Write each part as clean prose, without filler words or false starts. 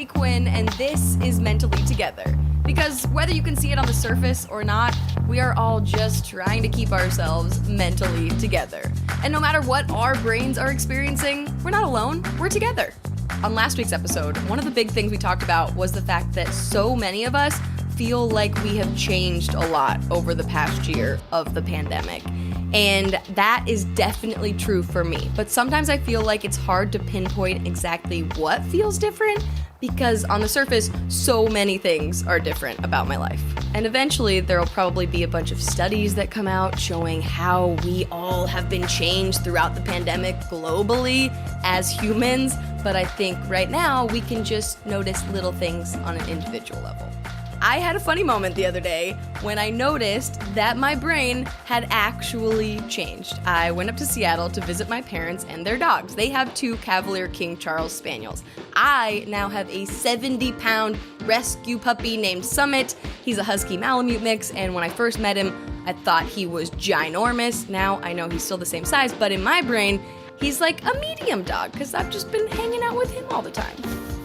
Cassidy Quinn, and this is Mentally Together. Because whether you can see it on the surface or not, we are all just trying to keep ourselves mentally together. And no matter what our brains are experiencing, we're not alone, we're together. On last week's episode, one of the big things we talked about was the fact that so many of us feel like we have changed a lot over the past year of the pandemic. And that is definitely true for me. But sometimes I feel like it's hard to pinpoint exactly what feels different because on the surface, so many things are different about my life. And eventually, there'll probably be a bunch of studies that come out showing how we all have been changed throughout the pandemic globally as humans. But I think right now, we can just notice little things on an individual level. I had a funny moment the other day when I noticed that my brain had actually changed. I went up to Seattle to visit my parents and their dogs. They have 2 Cavalier King Charles Spaniels. I now have a 70-pound rescue puppy named Summit. He's a Husky Malamute mix, and when I first met him, I thought he was ginormous. Now I know he's still the same size, but in my brain, he's like a medium dog because I've just been hanging out with him all the time.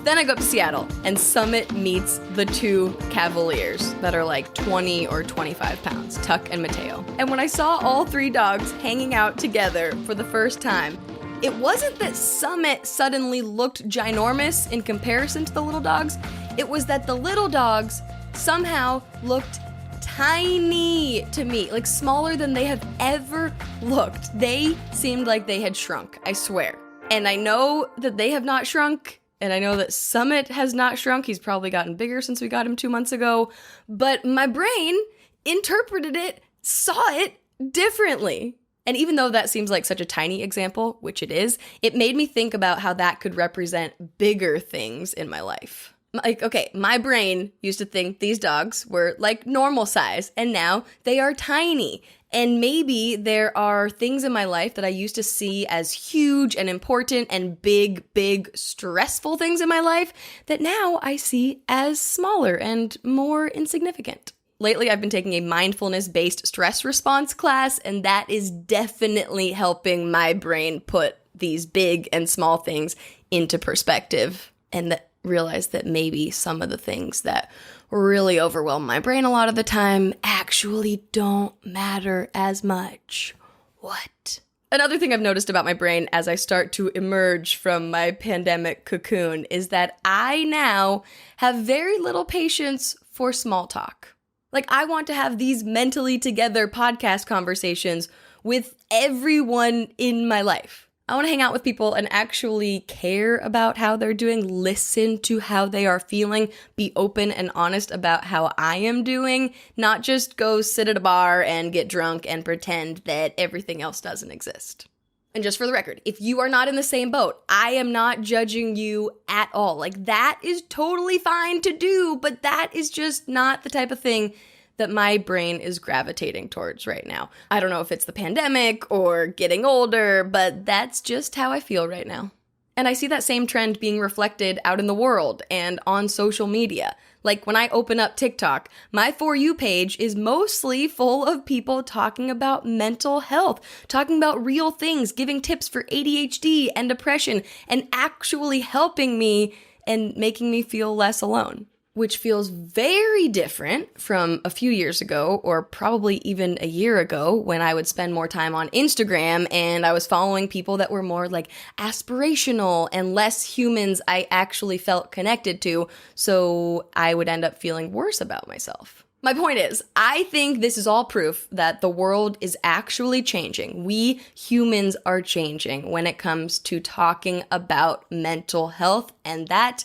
Then I go up to Seattle, and Summit meets the 2 Cavaliers that are like 20 or 25 pounds, Tuck and Mateo. And when I saw all 3 dogs hanging out together for the first time, it wasn't that Summit suddenly looked ginormous in comparison to the little dogs. It was that the little dogs somehow looked tiny to me, like smaller than they have ever looked. They seemed like they had shrunk, I swear. And I know that they have not shrunk. And I know that Summit has not shrunk. He's probably gotten bigger since we got him 2 months ago. But my brain interpreted it, saw it differently. And even though that seems like such a tiny example, which it is, it made me think about how that could represent bigger things in my life. Like, okay, my brain used to think these dogs were like normal size, and now they are tiny. And maybe there are things in my life that I used to see as huge and important and big, stressful things in my life that now I see as smaller and more insignificant. Lately, I've been taking a mindfulness-based stress response class, and that is definitely helping my brain put these big and small things into perspective and realize that maybe some of the things that really overwhelm my brain a lot of the time actually don't matter as much. What? Another thing I've noticed about my brain as I start to emerge from my pandemic cocoon is that I now have very little patience for small talk. Like, I want to have these mentally together podcast conversations with everyone in my life. I want to hang out with people and actually care about how they're doing, listen to how they are feeling, be open and honest about how I am doing, not just go sit at a bar and get drunk and pretend that everything else doesn't exist. And just for the record, if you are not in the same boat, I am not judging you at all. Like, that is totally fine to do, but that is just not the type of thing that my brain is gravitating towards right now. I don't know if it's the pandemic or getting older, but that's just how I feel right now. And I see that same trend being reflected out in the world and on social media. Like when I open up TikTok, my For You page is mostly full of people talking about mental health, talking about real things, giving tips for ADHD and depression, and actually helping me and making me feel less alone. Which feels very different from a few years ago, or probably even a year ago, when I would spend more time on Instagram and I was following people that were more like aspirational and less humans I actually felt connected to, so I would end up feeling worse about myself. My point is, I think this is all proof that the world is actually changing. We humans are changing when it comes to talking about mental health, and that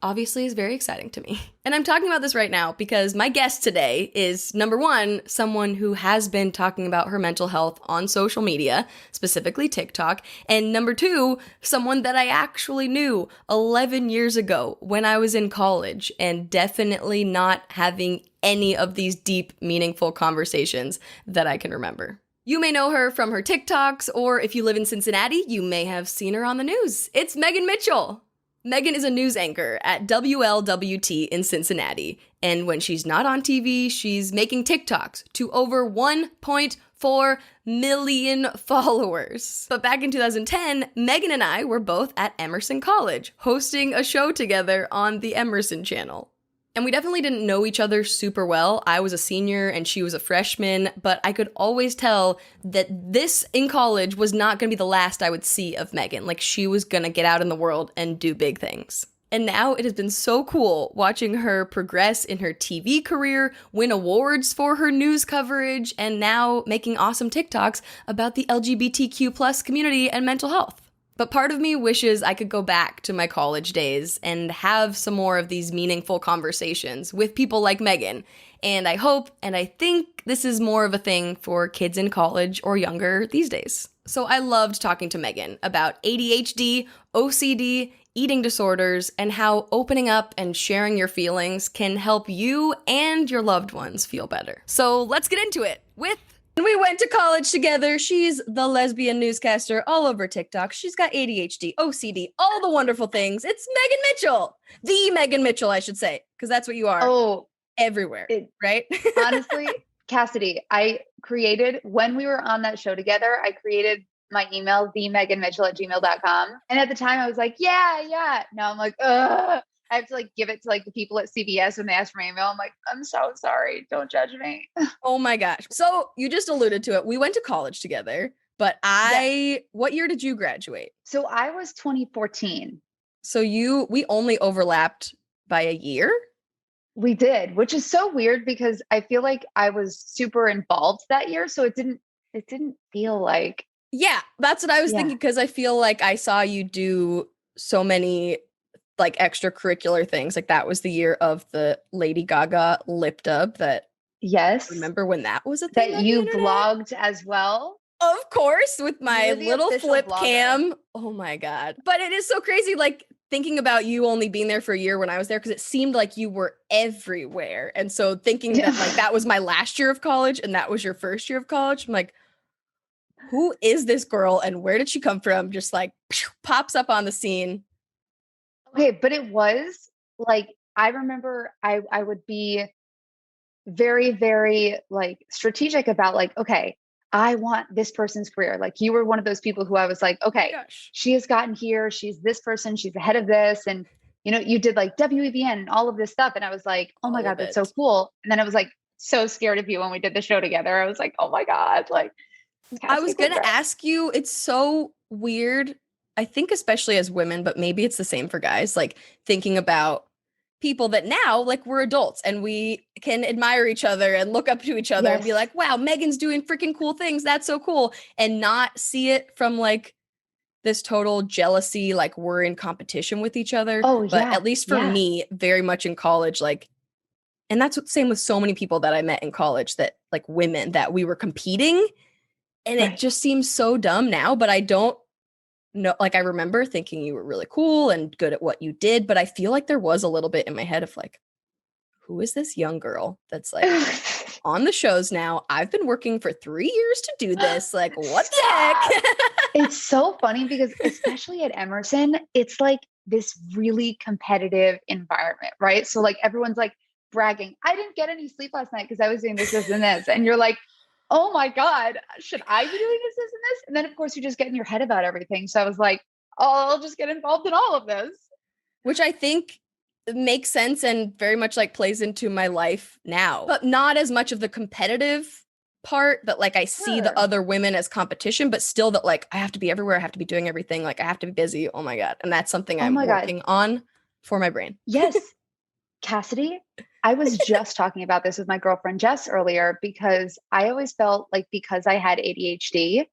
obviously is very exciting to me. And I'm talking about this right now because my guest today is, number one, someone who has been talking about her mental health on social media, specifically TikTok, and number two, someone that I actually knew 11 years ago when I was in college and definitely not having any of these deep, meaningful conversations that I can remember. You may know her from her TikToks, or if you live in Cincinnati, you may have seen her on the news. It's Meghan Mitchell. Meghan is a news anchor at WLWT in Cincinnati, and when she's not on TV, she's making TikToks to over 1.4 4 million followers. But back in 2010, Meghan and I were both at Emerson College, hosting a show together on the Emerson Channel. And we definitely didn't know each other super well. I was a senior and she was a freshman, but I could always tell that this in college was not going to be the last I would see of Meghan. Like, she was going to get out in the world and do big things. And now it has been so cool watching her progress in her TV career, win awards for her news coverage, and now making awesome TikToks about the LGBTQ plus community and mental health. But part of me wishes I could go back to my college days and have some more of these meaningful conversations with people like Meghan. And I hope and I think this is more of a thing for kids in college or younger these days. So I loved talking to Meghan about ADHD, OCD, eating disorders, and how opening up and sharing your feelings can help you and your loved ones feel better. So let's get into it with... We went to college together. She's the lesbian newscaster all over TikTok. She's got ADHD, OCD, all the wonderful things. It's Meghan Mitchell. The Meghan Mitchell, I should say, because that's what you are. Oh, everywhere, right? Honestly, Cassidy, when we were on that show together, I created my email, themeghanmitchell@gmail.com. And at the time I was like, yeah. Now I'm like, ugh. I have to like give it to like the people at CBS when they ask for my email. I'm like, I'm so sorry. Don't judge me. Oh my gosh. So you just alluded to it. We went to college together, but what year did you graduate? So I was 2014. So we only overlapped by a year? We did, which is so weird because I feel like I was super involved that year. So it didn't feel like. Yeah, that's what I was thinking, because I feel like I saw you do so many like extracurricular things. Like that was the year of the Lady Gaga lip dub that. Yes. Remember when that was a thing? That you vlogged as well? Of course, with my little flip cam. Oh my God. But it is so crazy, like thinking about you only being there for a year when I was there, because it seemed like you were everywhere. And so thinking that like that was my last year of college and that was your first year of college, I'm like, who is this girl and where did she come from? Just like pops up on the scene. Okay, but it was like, I remember I would be very, very like strategic about like, okay, I want this person's career. Like you were one of those people who I was like, okay, she has gotten here. She's this person. She's ahead of this. And, you did like WEVN and all of this stuff. And I was like, oh my God, that's so cool. And then I was like, so scared of you when we did the show together. I was like, oh my God. Like, I was going to ask you, it's so weird. I think especially as women, but maybe it's the same for guys, like thinking about people that now like we're adults and we can admire each other and look up to each other and be like, wow, Meghan's doing freaking cool things. That's so cool. And not see it from like this total jealousy, like we're in competition with each other. Oh, but at least for me, very much in college, like, and that's what same with so many people that I met in college, that like women, that we were competing. And it just seems so dumb now, but I don't know. Like I remember thinking you were really cool and good at what you did, but I feel like there was a little bit in my head of like, who is this young girl that's like on the shows now? I've been working for 3 years to do this. Like, what the heck? It's so funny because especially at Emerson, it's like this really competitive environment, right? So like everyone's like bragging, I didn't get any sleep last night because I was doing this, and this. And you're like, oh my God, should I be doing this, and this? And then of course you just get in your head about everything. So I was like, oh, I'll just get involved in all of this. Which I think makes sense and very much like plays into my life now, but not as much of the competitive part that like I see the other women as competition, but still that like I have to be everywhere. I have to be doing everything. Like I have to be busy. Oh my God. And that's something I'm working on for my brain. Yes. Cassidy, I was just talking about this with my girlfriend Jess earlier, because I always felt like because I had ADHD,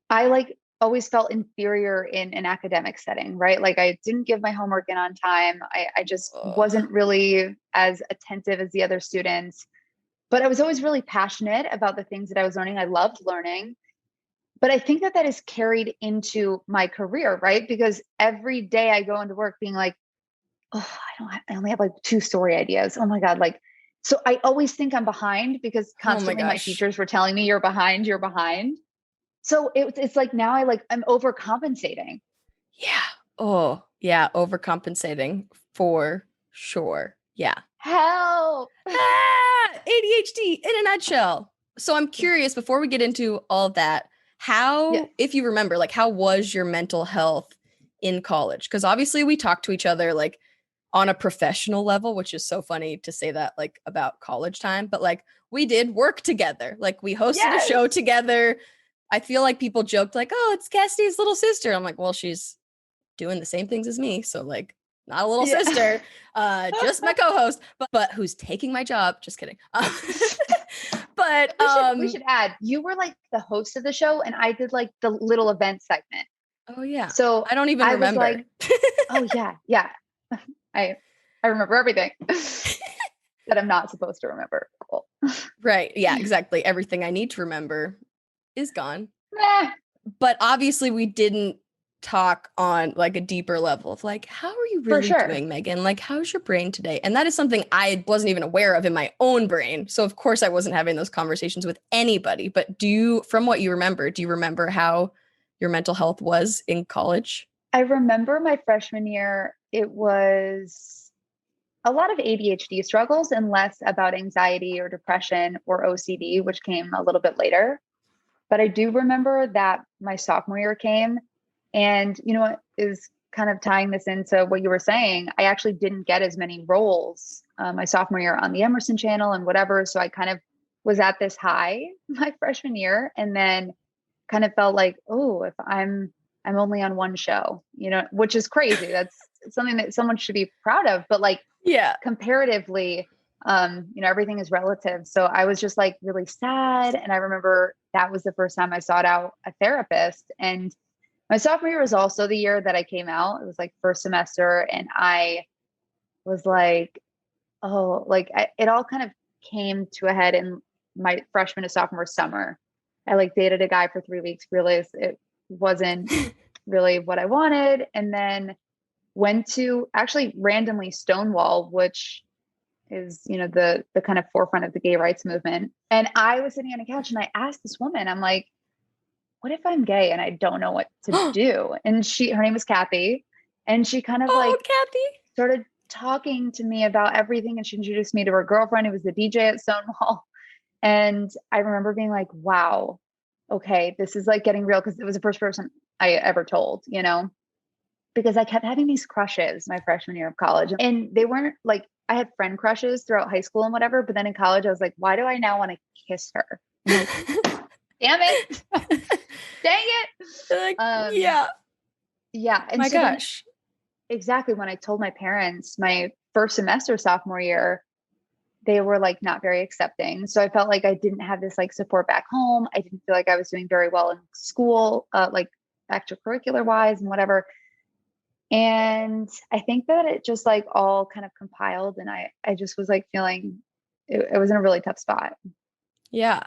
I like always felt inferior in an academic setting, right? Like I didn't give my homework in on time. I just wasn't really as attentive as the other students, but I was always really passionate about the things that I was learning. I loved learning. But I think that is carried into my career, right? Because every day I go into work being like, oh, I only have like 2 story ideas. Oh my God. Like, so I always think I'm behind because constantly my teachers were telling me you're behind. So it's like, now I'm overcompensating. Yeah. Oh yeah. Overcompensating for sure. Yeah. Help. ADHD in a nutshell. So I'm curious, before we get into all of that, Yeah. if you remember, like, how was your mental health in college? Because obviously we talked to each other like on a professional level, which is so funny to say that like about college time, but like we did work together. Like we hosted a Yes. show together. I feel like people joked like, "Oh, it's Cassidy's little sister." I'm like, "Well, she's doing the same things as me, so like not a little Yeah. sister, just my co-host, but who's taking my job." Just kidding. But We should add, you were like the host of the show and I did like the little event segment. oh yeah, So I don't even I was remember. like, oh yeah, yeah. I remember everything that I'm not supposed to remember. Cool. Right. Yeah, exactly. Everything I need to remember is gone. Meh. But obviously we didn't talk on like a deeper level of like, how are you For really sure. doing, Megan? Like, how's your brain today? And that is something I wasn't even aware of in my own brain. So of course I wasn't having those conversations with anybody. But from what you remember, do you remember how your mental health was in college? I remember my freshman year, it was a lot of ADHD struggles and less about anxiety or depression or OCD, which came a little bit later. But I do remember that my sophomore year came, and you know what is kind of tying this into what you were saying? I actually didn't get as many roles my sophomore year on the Emerson Channel and whatever. So I kind of was at this high my freshman year, and then kind of felt like, oh, if I'm only on one show, you know, which is crazy. That's something that someone should be proud of. But like Yeah. comparatively, you know, everything is relative. So I was just like really sad. And I remember that was the first time I sought out a therapist. And my sophomore year was also the year that I came out. It was like first semester. And I was like, oh, like it all kind of came to a head in my freshman to sophomore summer. I like dated a guy for 3 weeks, realized it wasn't really what I wanted. And then went to actually randomly Stonewall, which is, you know, the kind of forefront of the gay rights movement. And I was sitting on a couch and I asked this woman, I'm like, what if I'm gay and I don't know what to do? And her name was Kathy. And she kind of Oh, like Kathy. started talking to me about everything. And she introduced me to her girlfriend who was the DJ at Stonewall. And I remember being like, wow, okay, this is like getting real. Cause it was the first person I ever told, you know, because I kept having these crushes my freshman year of college. And they weren't like, I had friend crushes throughout high school and whatever. But then in college, I was like, why do I now want to kiss her? Like, damn it. Dang it. Like, yeah. Yeah. And my so gosh. Exactly. When I told my parents my first semester sophomore year, they were like not very accepting. So I felt like I didn't have this like support back home. I didn't feel like I was doing very well in school, like extracurricular wise and whatever. And I think that it just like all kind of compiled, and I just was like feeling it was in a really tough spot. Yeah.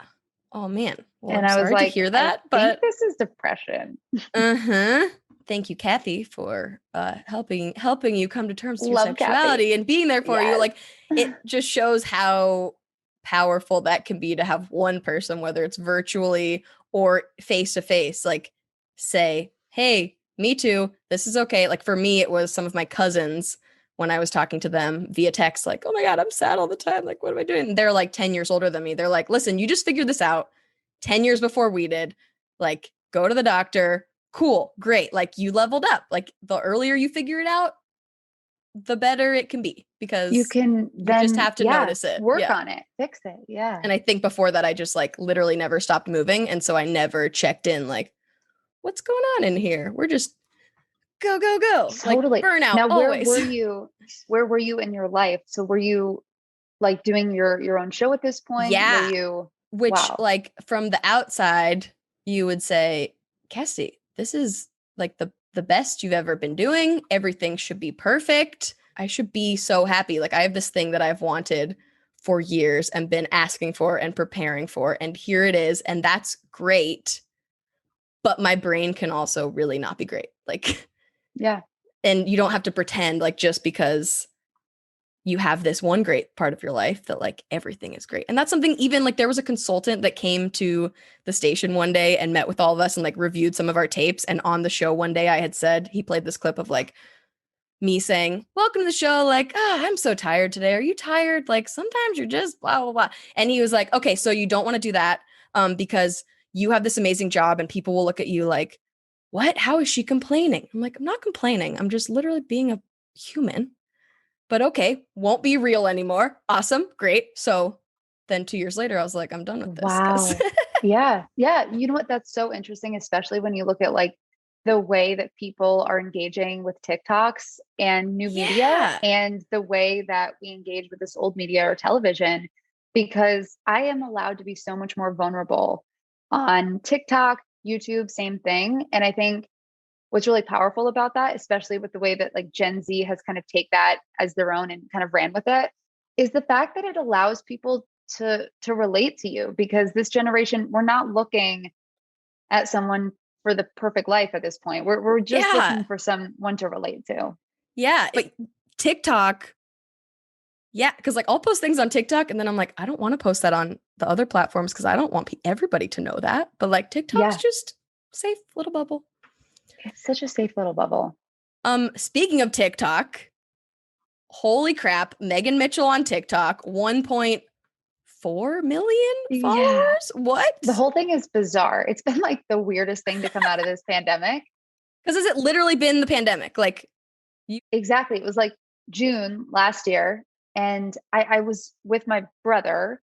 Oh man. Well, And I'm I was sorry to like, hear I that, think but this is depression. uh-huh. Thank you, Kathy, for helping you come to terms with your Love sexuality Kathy. and being there for you. Yes. Like, it just shows how powerful that can be to have one person, whether it's virtually or face to face, like say, "Hey, me too. This is okay." Like for me, it was some of my cousins when I was talking to them via text, like, "Oh my God, I'm sad all the time. Like, what am I doing?" And they're like 10 years older than me. They're like, "Listen, you just figured this out 10 years before we did. Like, go to the doctor. Cool, great. Like you leveled up. Like the earlier you figure it out, the better it can be because You can you just then, have to yeah, notice it." work Yeah. on it, fix it. Yeah. And I think before that, I just like literally never stopped moving. And so I never checked in like, what's going on in here? We're just go, go, go. Like Totally. burnout Now, always. where were you in your life? So were you like doing your own show at this point? Were Yeah. you, Which wow. like from the outside, you would say, Cassidy, this is like the best you've ever been doing. Everything should be perfect. I should be so happy. Like I have this thing that I've wanted for years and been asking for and preparing for, and here it is. And that's great. But my brain can also really not be great. Like, Yeah. and you don't have to pretend like just because you have this one great part of your life that like everything is great. And that's something, even like there was a consultant that came to the station one day and met with all of us and like reviewed some of our tapes. And on the show one day I had said, he played this clip of like, me saying, welcome to the show. Like, I'm so tired today. Are you tired? Like, sometimes you're just blah, blah, blah. And he was like, okay, so you don't want to do that because you have this amazing job and people will look at you like, what? How is she complaining? I'm like, I'm not complaining. I'm just literally being a human. But okay, won't be real anymore. Awesome. Great. So then 2 years later, I was like, I'm done with this. Wow. Yeah. Yeah. You know what? That's so interesting, especially when you look at like the way that people are engaging with TikToks and new media Yeah. and the way that we engage with this old media or television, because I am allowed to be so much more vulnerable on TikTok, YouTube, same thing. And I think what's really powerful about that, especially with the way that like Gen Z has kind of take that as their own and kind of ran with it, is the fact that it allows people to relate to you, because this generation, we're not looking at someone for the perfect life at this point. We're just looking for someone to relate to. Yeah. But TikTok, yeah, because like I'll post things on TikTok and then I'm like, I don't want to post that on the other platforms because I don't want everybody to know that. But like TikTok's just safe little bubble. It's such a safe little bubble. Speaking of TikTok, holy crap, Meghan Mitchell on TikTok, 1.4 million followers. Yeah. What? The whole thing is bizarre. It's been like the weirdest thing to come out of this pandemic. Because has it literally been the pandemic? Like Exactly. It was like June last year. And I was with my brother,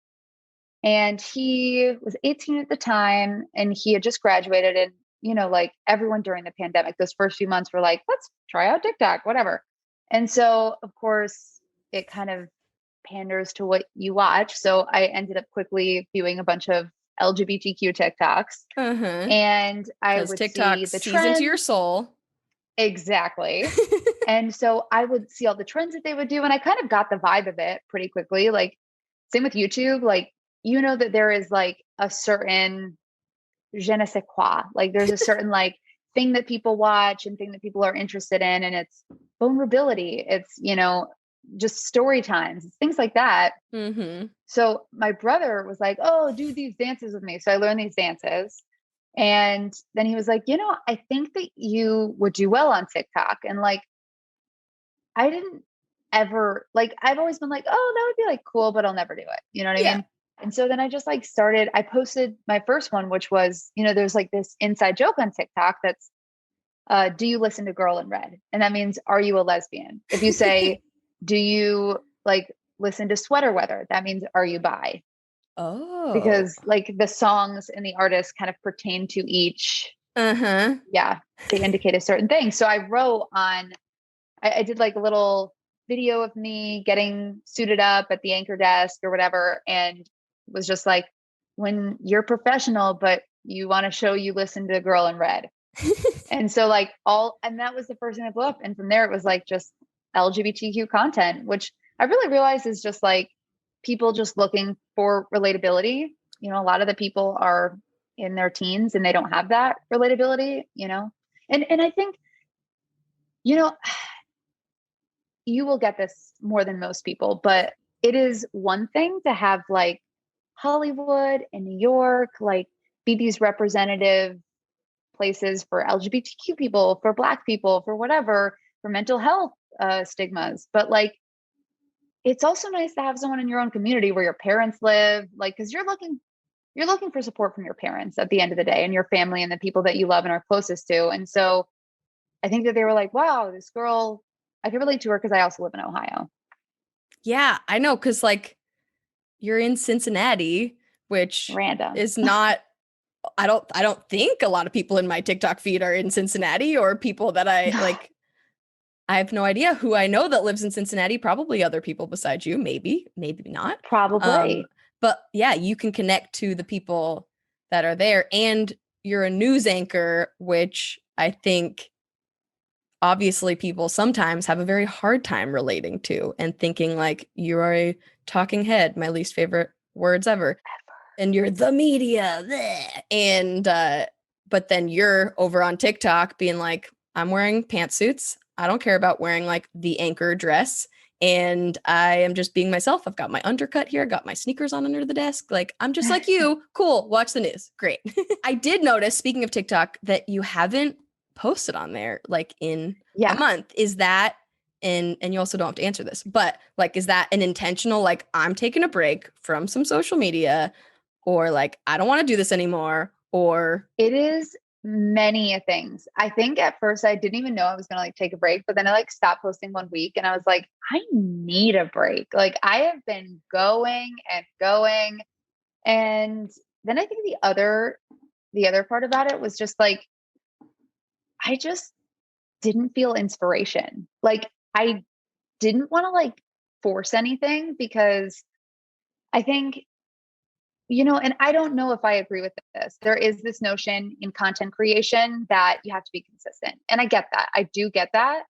and he was 18 at the time, and he had just graduated. And, you know, like everyone during the pandemic, those first few months were like, let's try out TikTok, whatever. And so, of course, it kind of panders to what you watch. So I ended up quickly viewing a bunch of LGBTQ TikToks. And I would TikTok see the sees trends. into your soul. Exactly. And so I would see all the trends that they would do. And I kind of got the vibe of it pretty quickly. Like, same with YouTube. Like, you know, that there is like a certain je ne sais quoi. Like, there's a certain like thing that people watch and thing that people are interested in. And it's vulnerability. It's, you know, just story times, it's things like that. So my brother was like, oh, do these dances with me. So I learned these dances. And then he was like, you know, I think that you would do well on TikTok. And like, I didn't ever, like, I've always been like, oh, that would be like cool, but I'll never do it. You know what I mean? And so then I just like I posted my first one, which was, you know, there's like this inside joke on TikTok that's, do you listen to Girl in Red? And that means, are you a lesbian? If you say, do you like listen to Sweater Weather? That means, are you bi? Oh. Because like the songs and the artists kind of pertain to each. Yeah, they indicate a certain thing. So I wrote on, I did like a little video of me getting suited up at the anchor desk or whatever, and was just like, when you're professional, but you want to show you listen to Girl in Red. And so like and that was the first thing that blew up. And from there, it was like just LGBTQ content, which I really realized is just like people just looking for relatability. You know, a lot of the people are in their teens and they don't have that relatability, you know? And I think, you know, you will get this more than most people, but it is one thing to have like Hollywood and New York, like be these representative places for LGBTQ people, for Black people, for whatever, for mental health stigmas. But like, it's also nice to have someone in your own community where your parents live, like, because you're looking for support from your parents at the end of the day, and your family and the people that you love and are closest to. And so I think that they were like, wow, this girl, I can relate to her because I also live in Ohio. Yeah, I know. Cause like you're in Cincinnati, which Random. is not, I don't think a lot of people in my TikTok feed are in Cincinnati, or people that I like. I have no idea who I know that lives in Cincinnati. Probably other people besides you. Maybe not. Probably. But yeah, you can connect to the people that are there, and you're a news anchor, which I think obviously people sometimes have a very hard time relating to and thinking like, you're a talking head, my least favorite words ever. And you're the media. Bleh. And but then you're over on TikTok being like, I'm wearing pantsuits. I don't care about wearing like the anchor dress. And I am just being myself. I've got my undercut here, got my sneakers on under the desk. Like, I'm just like you. Cool. Watch the news. Great. I did notice, speaking of TikTok, that you haven't posted on there like in a month. Is that and you also don't have to answer this, but like, is that an intentional, like, I'm taking a break from some social media, or like, I don't want to do this anymore, or It is many things. I think at first I didn't even know I was going to like take a break, but then I like stopped posting 1 week and I was like, I need a break. Like I have been going and going. And then I think the other part about it was just like, I just didn't feel inspiration. Like I didn't want to like force anything because I think, and I don't know if I agree with this. There is this notion in content creation that you have to be consistent. And I get that. I do get that.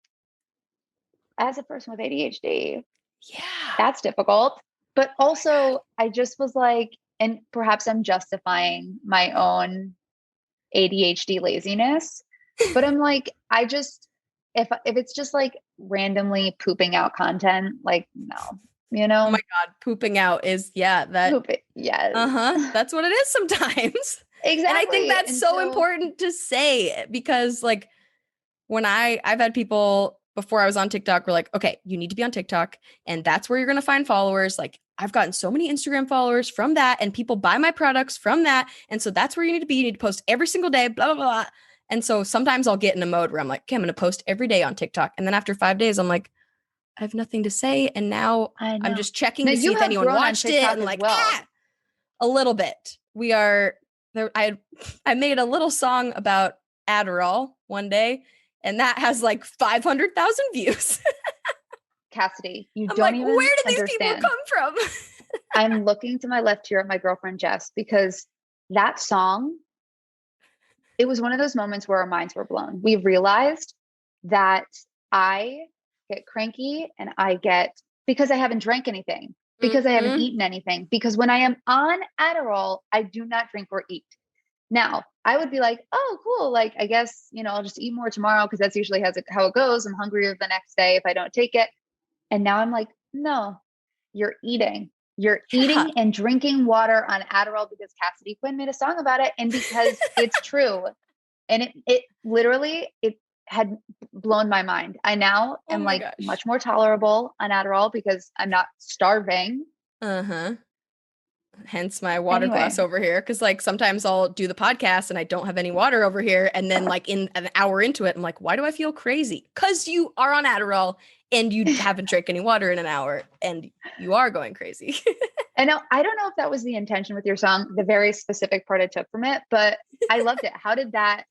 As a person with ADHD, yeah. that's difficult. But also, I just was like, and perhaps I'm justifying my own ADHD laziness, but I'm like, I just, if it's just like randomly pooping out content, like, no, Oh my God, pooping out is, yeah, that, poop it. Yes. that's what it is sometimes. And I think Exactly. that's And so so, important to say, because like, when I've had people before I was on TikTok were like, okay, you need to be on TikTok and that's where you're going to find followers. Like I've gotten so many Instagram followers from that and people buy my products from that. And so that's where you need to be. You need to post every single day, blah, blah, blah. And so sometimes I'll get in a mode where I'm like, okay, I'm going to post every day on TikTok. And then after 5 days, I'm like, I have nothing to say. And now I I'm know. just checking Now to see you if have anyone grown on watched it TikTok and as like, well. a little bit. We are there. I made a little song about Adderall one day, and that has like 500,000 views. Cassidy, you I'm don't like, even where did these people understand. come from? I'm looking to my left here at my girlfriend Jess because that song, it was one of those moments where our minds were blown. We realized that I get cranky and I get, because I haven't drank anything, because I haven't Mm-hmm. eaten anything, because when I am on Adderall, I do not drink or eat. Now, I would be like, oh, cool. Like, I guess, I'll just eat more tomorrow because that's usually how it goes. I'm hungrier the next day if I don't take it. And now I'm like, no, you're eating. You're Yeah. eating and drinking water on Adderall because Cassidy Quinn made a song about it and because it's true. And it literally, it had blown my mind. I now Oh am my like gosh. much more tolerable on Adderall because I'm not starving. Uh-huh. Hence my water Anyway, glass over here. Cause like sometimes I'll do the podcast and I don't have any water over here. And then like in an hour into it, I'm like, why do I feel crazy? Cause you are on Adderall and you haven't drank any water in an hour and you are going crazy. I know, I don't know if that was the intention with your song, the very specific part I took from it, but I loved it. How did that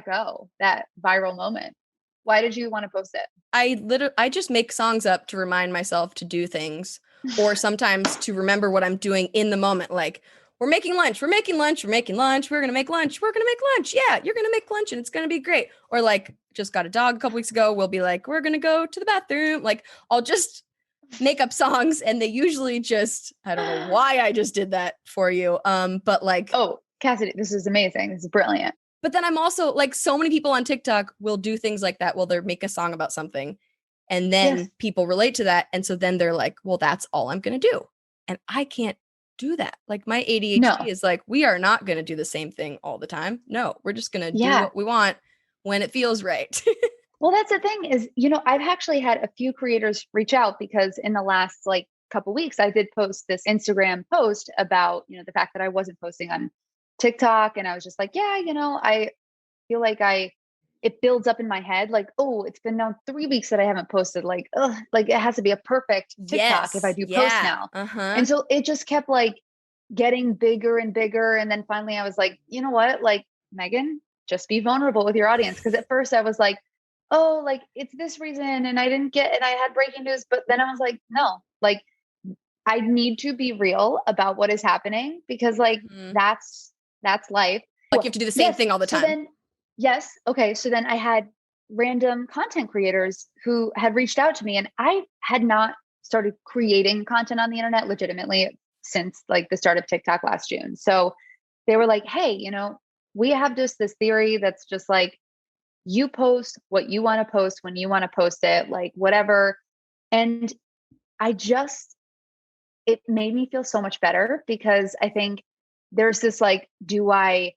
go? That viral moment? Why did you want to post it? I just make songs up to remind myself to do things, or sometimes to remember what I'm doing in the moment. Like, we're making lunch, we're making lunch, we're making lunch, we're gonna make lunch, we're gonna make lunch. Yeah, you're gonna make lunch and it's gonna be great. Or like, just got a dog a couple weeks ago, we'll be like, we're gonna go to the bathroom. Like, I'll just make up songs and they usually just, I don't know why I just did that for you. But like, Oh, Cassidy, this is amazing. This is brilliant. but then I'm also like, so many people on TikTok will do things like that. Well, they'll make a song about something and Yes. then people relate to that. And so then they're like, well, that's all I'm going to do. And I can't do that. Like my ADHD No. is like, we are not going to do the same thing all the time. No, we're just going to do Yeah. what we want when it feels right. Well, that's the thing is, I've actually had a few creators reach out because in the last like couple weeks, I did post this Instagram post about, the fact that I wasn't posting on TikTok. And I was just like, yeah, I feel like it builds up in my head. Like, oh, it's been now 3 weeks that I haven't posted. Like, ugh, like it has to be a perfect TikTok if I Yes. do post Yeah. now. Uh-huh. And so it just kept like getting bigger and bigger. And then finally I was like, you know what? Like, Megan, just be vulnerable with your audience. Cause at first I was like, oh, like it's this reason. And I had breaking news. But then I was like, no, like I need to be real about what is happening because like Mhm. that's life. Like you Cool. have to do the same Yes. thing all the So time. then, yes. Okay. So then I had random content creators who had reached out to me and I had not started creating content on the internet legitimately since like the start of TikTok last June. So they were like, hey, we have just this theory that's just like, you post what you want to post when you want to post it, like whatever. And I just, it made me feel so much better because I think there's this like, do I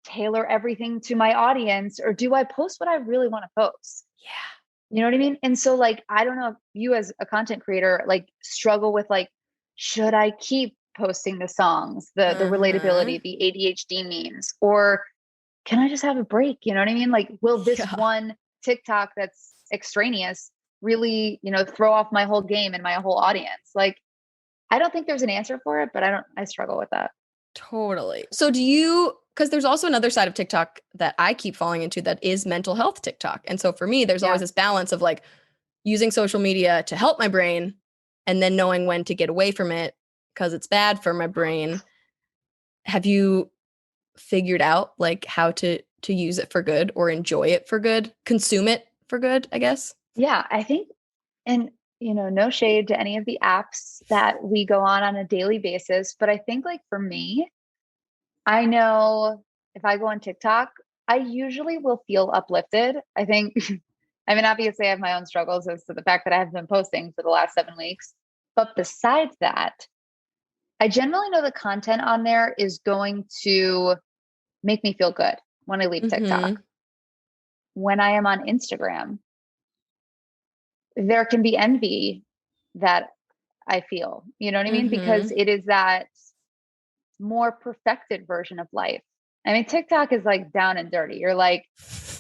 tailor everything to my audience or do I post what I really want to post? Yeah. You know what I mean? And so like, I don't know if you as a content creator, like struggle with like, should I keep posting the songs, the Uh-huh. relatability, the ADHD memes, or can I just have a break? You know what I mean? Like, will this Yeah. one TikTok that's extraneous really, throw off my whole game and my whole audience? Like, I don't think there's an answer for it, but I struggle with that. Totally. So because there's also another side of TikTok that I keep falling into that is mental health TikTok. And so for me, there's always Yeah. this balance of like using social media to help my brain and then knowing when to get away from it because it's bad for my brain. Have you figured out like how to use it for good or enjoy it for good, consume it for good, I guess? Yeah. I think, and, no shade to any of the apps that we go on a daily basis, but I think like for me, I know if I go on TikTok, I usually will feel uplifted. I think, I mean, obviously, I have my own struggles as to the fact that I have been posting for the last 7 weeks. But besides that, I generally know the content on there is going to make me feel good when I leave TikTok. Mm-hmm. When I am on Instagram, there can be envy that I feel, you know what I mean? Because Mm-hmm. it is that more perfected version of life. I mean, TikTok is like down and dirty. You're like,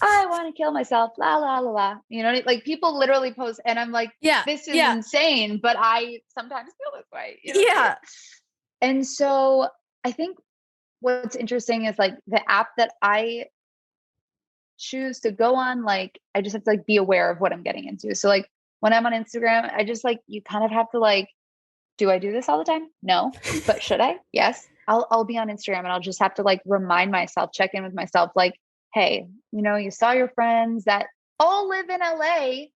I want to kill myself, la la la la. You know, like people literally post, and I'm like, Yeah. this is Yeah. insane, but I sometimes feel this way. You know what I mean? Yeah. And so I think what's interesting is like the app that I choose to go on, like I just have to like be aware of what I'm getting into. So like when I'm on Instagram, I just like you kind of have to like, do I do this all the time? No. But should I? Yes. I'll be on Instagram and I'll just have to like remind myself, check in with myself, like, hey, you saw your friends that all live in LA.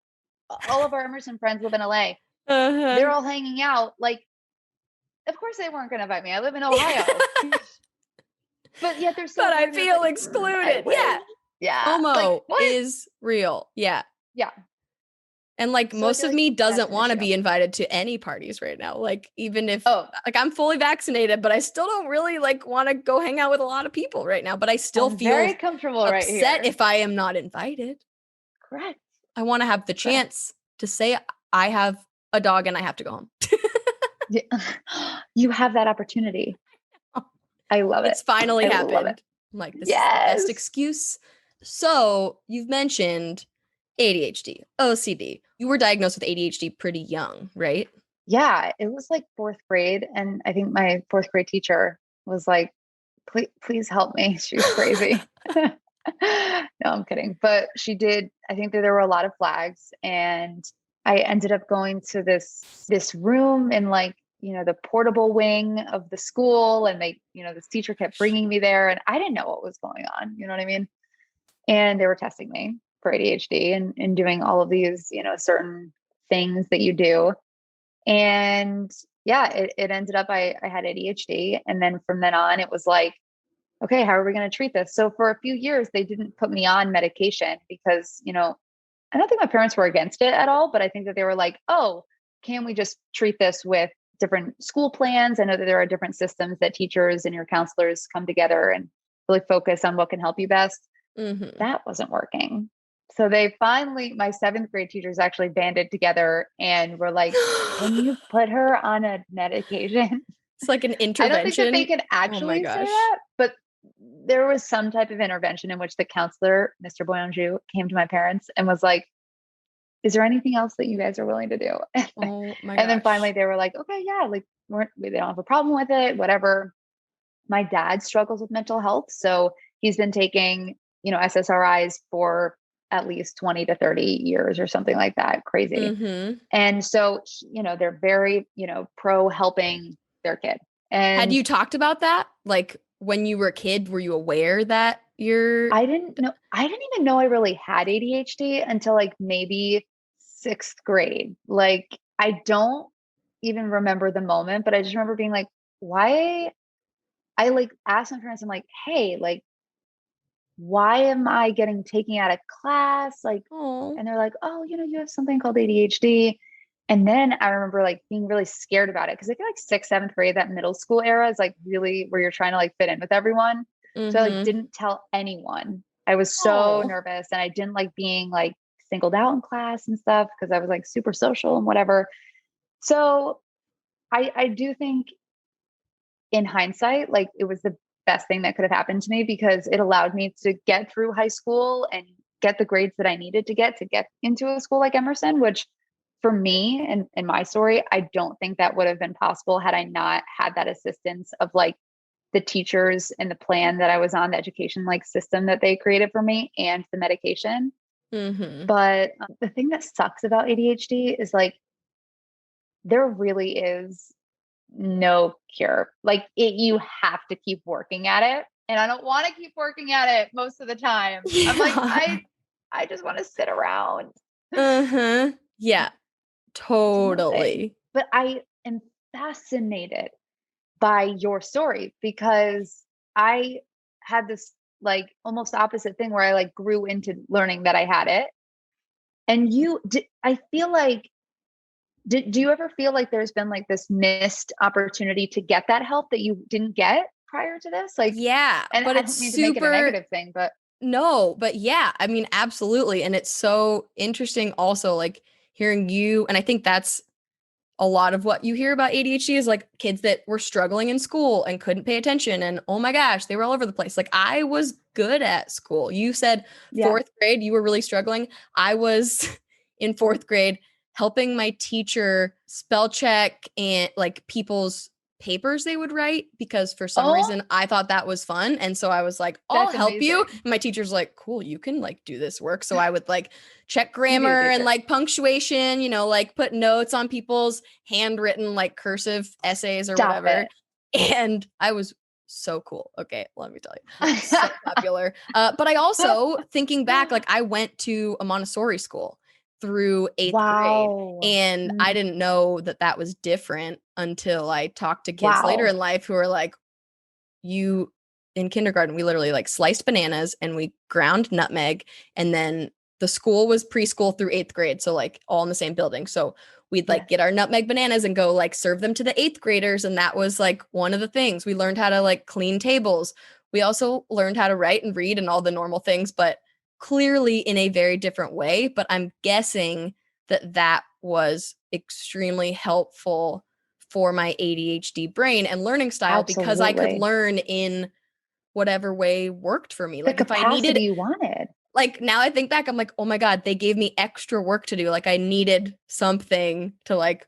All of our Emerson friends live in LA. They're Uh-huh. all hanging out. Like, of course they weren't gonna invite me. I live in Ohio. But yet they're so But I here and it's like, feel I excluded. wish. Yeah. Yeah. Like FOMO what? is real. Yeah. Yeah. And like So I most feel of like me that's doesn't an want to issue. be invited to any parties right now. Like even if Oh, like I'm fully vaccinated, but I still don't really like want to go hang out with a lot of people right now, but I still I'm very feel comfortable right upset here. if I am not invited. Correct. I want to have the Correct. chance to say I have a dog and I have to go home. Yeah. You have that opportunity. I love it. It's finally I love it. happened. I'm like, this is the best Yes. excuse. So, you've mentioned ADHD, OCD. You were diagnosed with ADHD pretty young, right? Yeah, it was like fourth grade. And I think my fourth grade teacher was like, please help me. She's crazy. No, I'm kidding. But she did, I think that there were a lot of flags. And I ended up going to this room in like, the portable wing of the school. And this teacher kept bringing me there. And I didn't know what was going on. You know what I mean? And they were testing me for ADHD and doing all of these, certain things that you do. And yeah, it ended up I had ADHD. And then from then on, it was like, okay, how are we going to treat this? So for a few years, they didn't put me on medication because, I don't think my parents were against it at all, but I think that they were like, oh, can we just treat this with different school plans? I know that there are different systems that teachers and your counselors come together and really focus on what can help you best. Mm-hmm. That wasn't working. So they finally, my seventh grade teachers actually banded together and were like, can you put her on a medication? It's like an I don't think that they intervention. can Oh my actually say gosh. that, but there was some type of intervention in which the counselor, Mr. Boyanju, came to my parents and was like, is there anything else that you guys are willing to do? Oh my And then finally gosh. they were like, okay, yeah, like they don't have a problem with it, whatever. My dad struggles with mental health. So he's been taking, SSRIs for at least 20 to 30 years or something like that. Crazy. Mm-hmm. And so, they're very, pro helping their kid. Had And you talked about that? Like when you were a kid, were you aware that you're I didn't even know I really had ADHD until like maybe sixth grade. Like, I don't even remember the moment, but I just remember being like, why? I like asked my parents, I'm like, hey, like, why am I getting taken out of class? Like, oh. and they're like, oh, you have something called ADHD. And then I remember like being really scared about it because I feel like sixth, seventh grade, that middle school era is like really where you're trying to like fit in with everyone. So I like Mm-hmm. didn't tell anyone. I was so Oh. nervous and I didn't like being like singled out in class and stuff because I was like super social and whatever. So I do think in hindsight, like it was the best thing that could have happened to me because it allowed me to get through high school and get the grades that I needed to get into a school like Emerson, which for me and in my story, I don't think that would have been possible had I not had that assistance of like the teachers and the plan that I was on, the education like system that they created for me and the medication. Mm-hmm. But the thing that sucks about ADHD is like there really is no cure. Like you have to keep working at it. And I don't want to keep working at it most of the time. I'm like, Yeah. I just want to sit around. Uh-huh. Yeah, Do nothing. totally. But I am fascinated by your story because I had this like almost opposite thing where I like grew into learning that I had it. And you did, I feel like, do you ever feel like there's been like this missed opportunity to get that help that you didn't get prior to this? Like, Yeah, and but I it's don't mean to make it a super negative thing, but no, but yeah, I mean, absolutely. And it's so interesting also like hearing you, and I think that's a lot of what you hear about ADHD is like kids that were struggling in school and couldn't pay attention and oh my gosh, they were all over the place. Like I was good at school. You said yeah. 4th grade, you were really struggling. I was in 4th grade helping my teacher spell check and like people's papers they would write because for some Oh, reason I thought that was fun. And so I was like, I'll that's help you. amazing. And my teacher's like, cool, you can like do this work. So I would like check You need a grammar and teacher. like punctuation, you know, like put notes on people's handwritten like cursive essays or Stop whatever. it. And I was so cool. Okay, let me tell you. Like, so popular. But I also, thinking back, like I went to a Montessori school through 8th grade. Wow. And I didn't know that that was different until I talked to kids later Wow. in life who are like, you in kindergarten, we literally like sliced bananas and we ground nutmeg. And then the school was preschool through 8th grade. So like all in the same building. So we'd like Yes. get our nutmeg bananas and go like serve them to the 8th graders. And that was like one of the things we learned how to like clean tables. We also learned how to write and read and all the normal things, but clearly in a very different way. But I'm guessing that that was extremely helpful for my ADHD brain and learning style because I could Absolutely. learn in whatever way worked for me. The Like if I needed, capacity you wanted. like now I think back, I'm like, oh my God, they gave me extra work to do. Like I needed something to like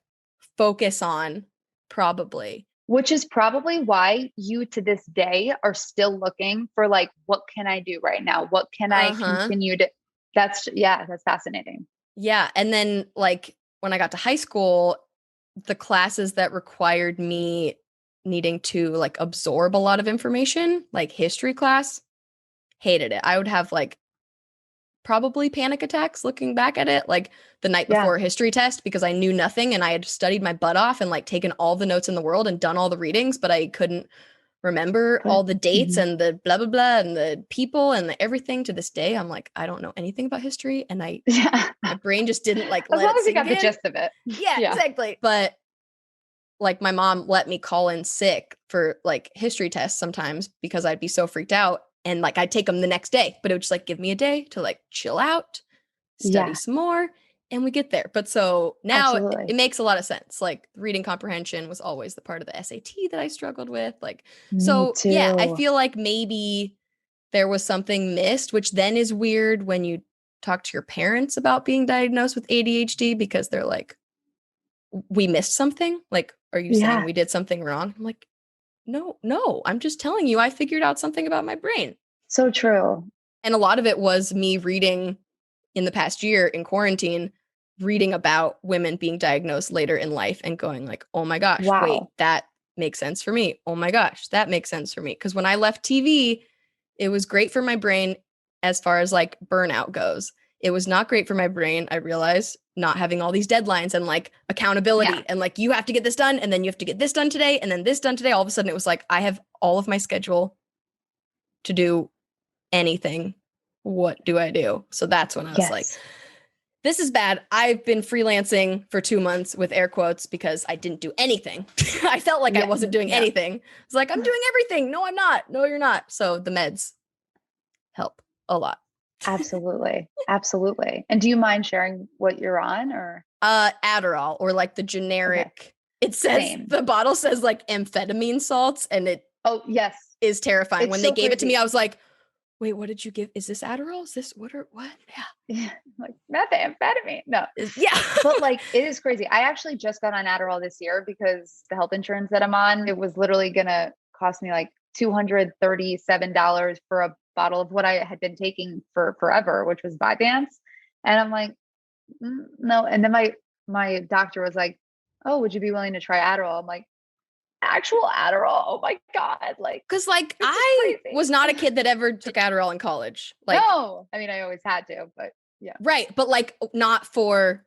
focus on, probably. Which is probably why you to this day are still looking for like, what can I do right now? What can I Uh-huh. continue to? That's fascinating. Yeah. And then like when I got to high school, the classes that required me needing to like absorb a lot of information, like history class, hated it. I would have like probably panic attacks looking back at it, like the night Yeah. before a history test because I knew nothing and I had studied my butt off and like taken all the notes in the world and done all the readings, but I couldn't remember Good. all the dates Mhm. and the blah blah blah and the people and the everything. To this day I'm like, I don't know anything about history and Yeah. my brain just didn't like As let long it as you sink got the in. gist of it. Yeah, Yeah. exactly. But like my mom let me call in sick for like history tests sometimes because I'd be so freaked out and like I'd take them the next day, but it would just like give me a day to like chill out, study Yeah. some more, and we get there. But so now Absolutely. it makes a lot of sense. Like reading comprehension was always the part of the SAT that I struggled with. Like, Me so yeah, I too. feel like maybe there was something missed, which then is weird when you talk to your parents about being diagnosed with ADHD because they're like, we missed something. Like, are you saying Yeah. we did something wrong? I'm like, no, I'm just telling you, I figured out something about my brain. So true. And a lot of it was me reading in the past year in quarantine, reading about women being diagnosed later in life and going like, oh my gosh, wait, Wow. that makes sense for me. Oh my gosh, that makes sense for me. Because when I left TV, it was great for my brain as far as like burnout goes. It was not great for my brain, I realized, not having all these deadlines and like accountability Yeah. and like you have to get this done and then you have to get this done today and then this done today. All of a sudden it was like I have all of my schedule to do anything. What do I do? So that's when I was like, Yes. this is bad. I've been freelancing for 2 months with air quotes because I didn't do anything. I felt like I Yeah. wasn't doing Yeah. anything. It's like, I'm doing everything. No, I'm not. No, you're not. So the meds help a lot. Absolutely. Absolutely. And do you mind sharing what you're on or? Adderall, or like the Okay. generic, it says, Same. the bottle says like amphetamine salts, and it Oh, yes. is terrifying. It's When they so gave it to me, crazy. I was like, wait, what did you give? Is this Adderall? Is this what? Yeah. Yeah. Like methamphetamine. No. Yeah. But like it is crazy. I actually just got on Adderall this year because the health insurance that I'm on, it was literally gonna cost me like $237 for a bottle of what I had been taking for forever, which was Vyvanse. And I'm like, no. And then my doctor was like, oh, would you be willing to try Adderall? I'm like, actual Adderall. Oh my God. Like, Because like this is I crazy. was not a kid that ever took Adderall in college. Like, No, I mean, I always had to, but yeah. right. But like not for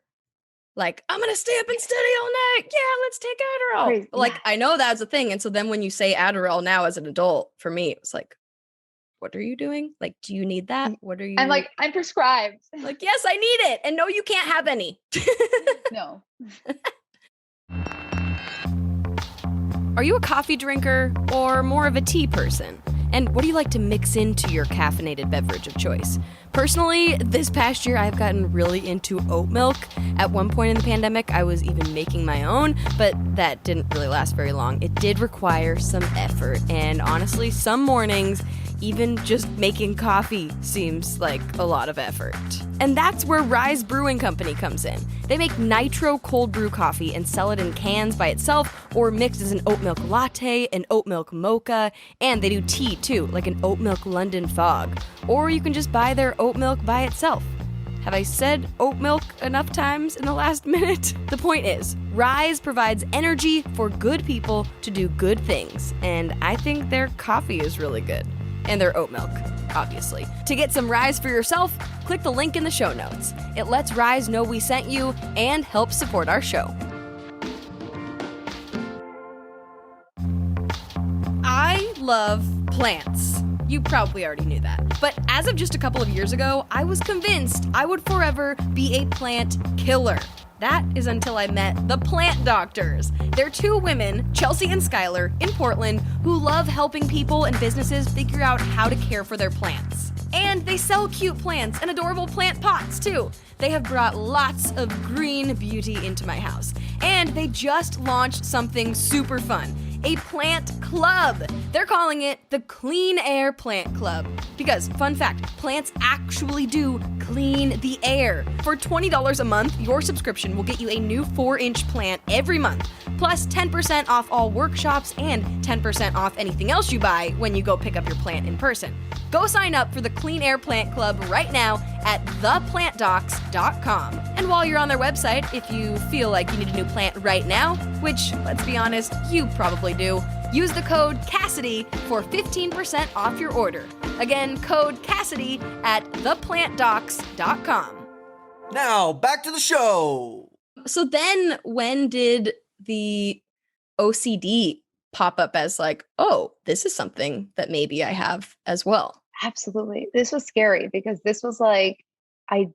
like, I'm going to stay up and study all night. Yeah, let's take Adderall. Crazy. But like, Yeah. I know that's a thing. And so then when you say Adderall now as an adult, for me, it's like, what are you doing? Like, do you need that? What are you? I'm like, I'm prescribed. Like, yes, I need it. And no, you can't have any. No. Are you a coffee drinker or more of a tea person? And what do you like to mix into your caffeinated beverage of choice? Personally, this past year, I've gotten really into oat milk. At one point in the pandemic, I was even making my own, but that didn't really last very long. It did require some effort, and honestly, some mornings, even just making coffee seems like a lot of effort. And that's where Rise Brewing Company comes in. They make nitro cold brew coffee and sell it in cans by itself or mixed as an oat milk latte, an oat milk mocha, and they do tea too, like an oat milk London fog. Or you can just buy their oat milk by itself. Have I said oat milk enough times in the last minute? The point is, Rise provides energy for good people to do good things, and I think their coffee is really good. And their oat milk, obviously. To get some Rise for yourself, click the link in the show notes. It lets Rise know we sent you and helps support our show. I love plants. You probably already knew that. But as of just a couple of years ago, I was convinced I would forever be a plant killer. That is until I met the Plant Doctors. They're two women, Chelsea and Skylar, in Portland, who love helping people and businesses figure out how to care for their plants. And they sell cute plants and adorable plant pots, too. They have brought lots of green beauty into my house. And they just launched something super fun. A plant club. They're calling it the Clean Air Plant Club. Because, fun fact, plants actually do clean the air. For $20 a month, your subscription will get you a new 4-inch plant every month, plus 10% off all workshops and 10% off anything else you buy when you go pick up your plant in person. Go sign up for the Clean Air Plant Club right now at theplantdocs.com. And while you're on their website, if you feel like you need a new plant right now, which, let's be honest, you probably do, use the code Cassidy for 15% off your order. Again, code Cassidy at theplantdocs.com. Now, back to the show. So then when did the OCD pop up as like, oh, this is something that maybe I have as well? Absolutely. This was scary because this was like, I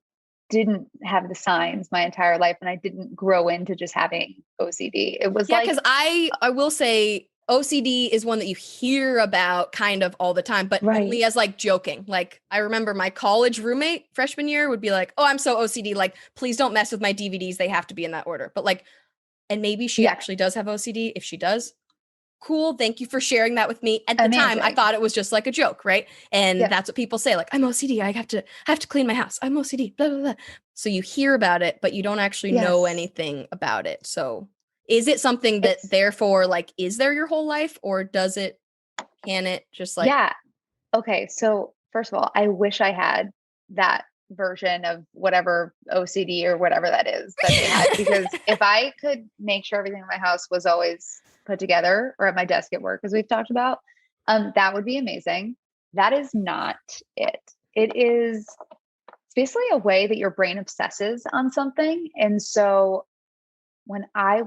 didn't have the signs my entire life and I didn't grow into just having OCD. It was like, because I will say OCD is one that you hear about kind of all the time, but Right. only as like joking. Like I remember my college roommate freshman year would be like, oh, I'm so OCD. Like, please don't mess with my DVDs. They have to be in that order. But like, and maybe she actually does have OCD. If she does, cool. Thank you for sharing that with me. At the time, I thought it was just like a joke, right? And that's what people say. Like, I'm OCD. I have to clean my house. I'm OCD. Blah, blah, blah. So you hear about it, but you don't actually know anything about it. So is it something that therefore like, is there your whole life or can it just like? Yeah. Okay. So first of all, I wish I had that version of whatever OCD or whatever that is that they had, because if I could make sure everything in my house was always put together or at my desk at work, as we've talked about, that would be amazing. That is not it. It's basically a way that your brain obsesses on something. And so when I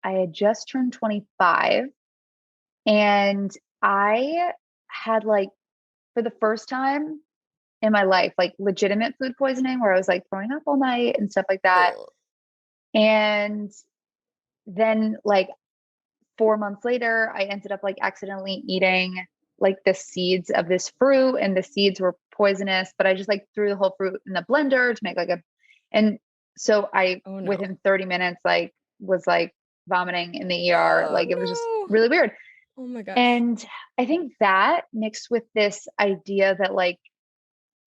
had just turned 25 and I had like, for the first time in my life, like legitimate food poisoning where I was like throwing up all night and stuff like that. Ugh. And then like 4 months later, I ended up like accidentally eating like the seeds of this fruit, and the seeds were poisonous, but I just like threw the whole fruit in the blender to make like and so Oh no. within 30 minutes, like was like vomiting in the ER. Like it was just No. really weird. Oh my gosh. And I think that mixed with this idea that like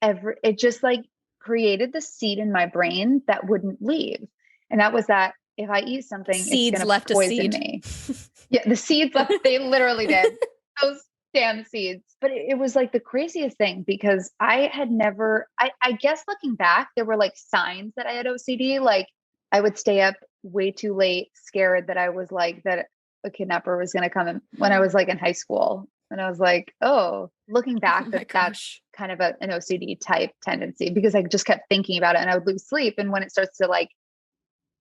it just like created the seed in my brain that wouldn't leave. And that was that if I eat something, it's Seeds going to left a poison seed. me. Yeah, the seeds left, they literally did. Those damn seeds. But it was like the craziest thing because I had never, I guess looking back, there were like signs that I had OCD. Like I would stay up way too late, scared that I was like, that a kidnapper was going to come in when I was like in high school. And I was like, oh, looking back, Oh my that's gosh. kind of an OCD type tendency because I just kept thinking about it and I would lose sleep. And when it starts to like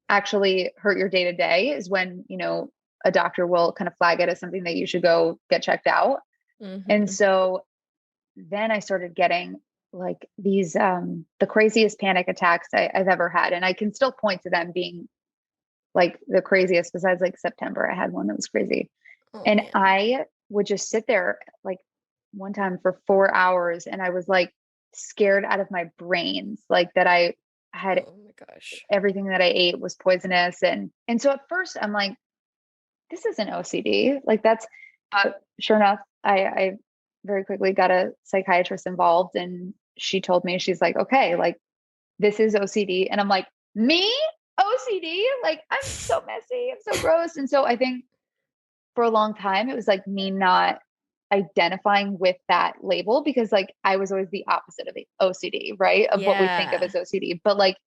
actually hurt your day to day is when, you know, a doctor will kind of flag it as something that you should go get checked out. Mm-hmm. And so then I started getting like these, the craziest panic attacks I've ever had. And I can still point to them being like the craziest. Besides like September, I had one that was crazy. Oh, And man. I would just sit there like one time for 4 hours and I was like scared out of my brains, like that I had Oh my gosh. everything that I ate was poisonous. And so at first I'm like, this isn't OCD. Like but sure enough, I very quickly got a psychiatrist involved and she told me, she's like, okay, like this is OCD. And I'm like, me? OCD? Like I'm so messy. I'm so gross. And so I think for a long time, it was like me not identifying with that label because like I was always the opposite of the OCD, right? Of what we think of Yeah. as OCD. But like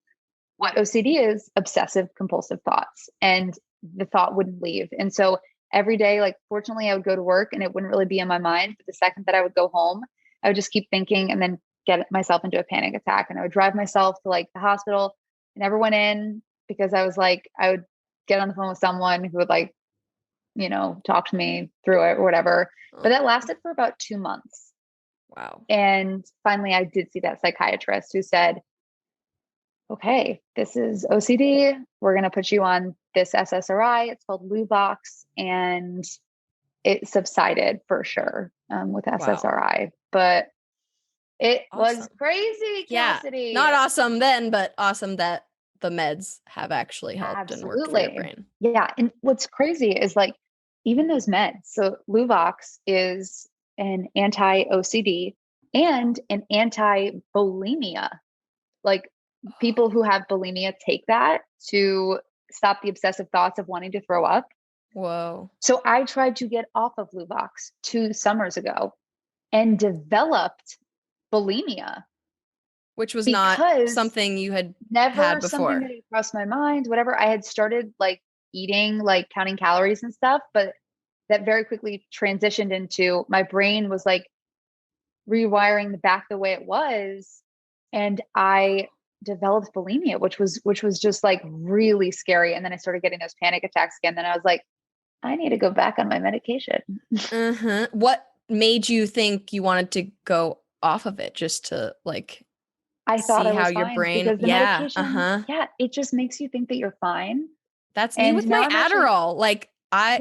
what OCD is obsessive compulsive thoughts and the thought wouldn't leave. And so every day, like fortunately I would go to work and it wouldn't really be in my mind. But the second that I would go home, I would just keep thinking and then get myself into a panic attack. And I would drive myself to like the hospital. I never went in because I was like, I would get on the phone with someone who would like, you know, talk to me through it or whatever. But that lasted for about 2 months. Wow. And finally I did see that psychiatrist who said, okay, this is OCD. We're going to put you on this SSRI. It's called Luvox. And it subsided for sure with SSRI. But it was crazy, Cassidy. Yeah. Not awesome then, but awesome that the meds have actually helped and worked for your brain. Yeah. And what's crazy is like, even those meds. So Luvox is an anti-OCD and an anti-bulimia. Like people who have bulimia take that to stop the obsessive thoughts of wanting to throw up. Whoa. So I tried to get off of Luvox 2 summers ago and developed bulimia. Which was not something you had never had before. Something that crossed my mind, whatever. I had started like eating, like counting calories and stuff, but that very quickly transitioned into my brain was like rewiring the back the way it was. And I developed bulimia, which was just like really scary. And then I started getting those panic attacks again. Then I was like, I need to go back on my medication. What made you think you wanted to go off of it? Just to like I thought I was how fine your brain, because the medication, it just makes you think that you're fine. That's me with my Adderall. Like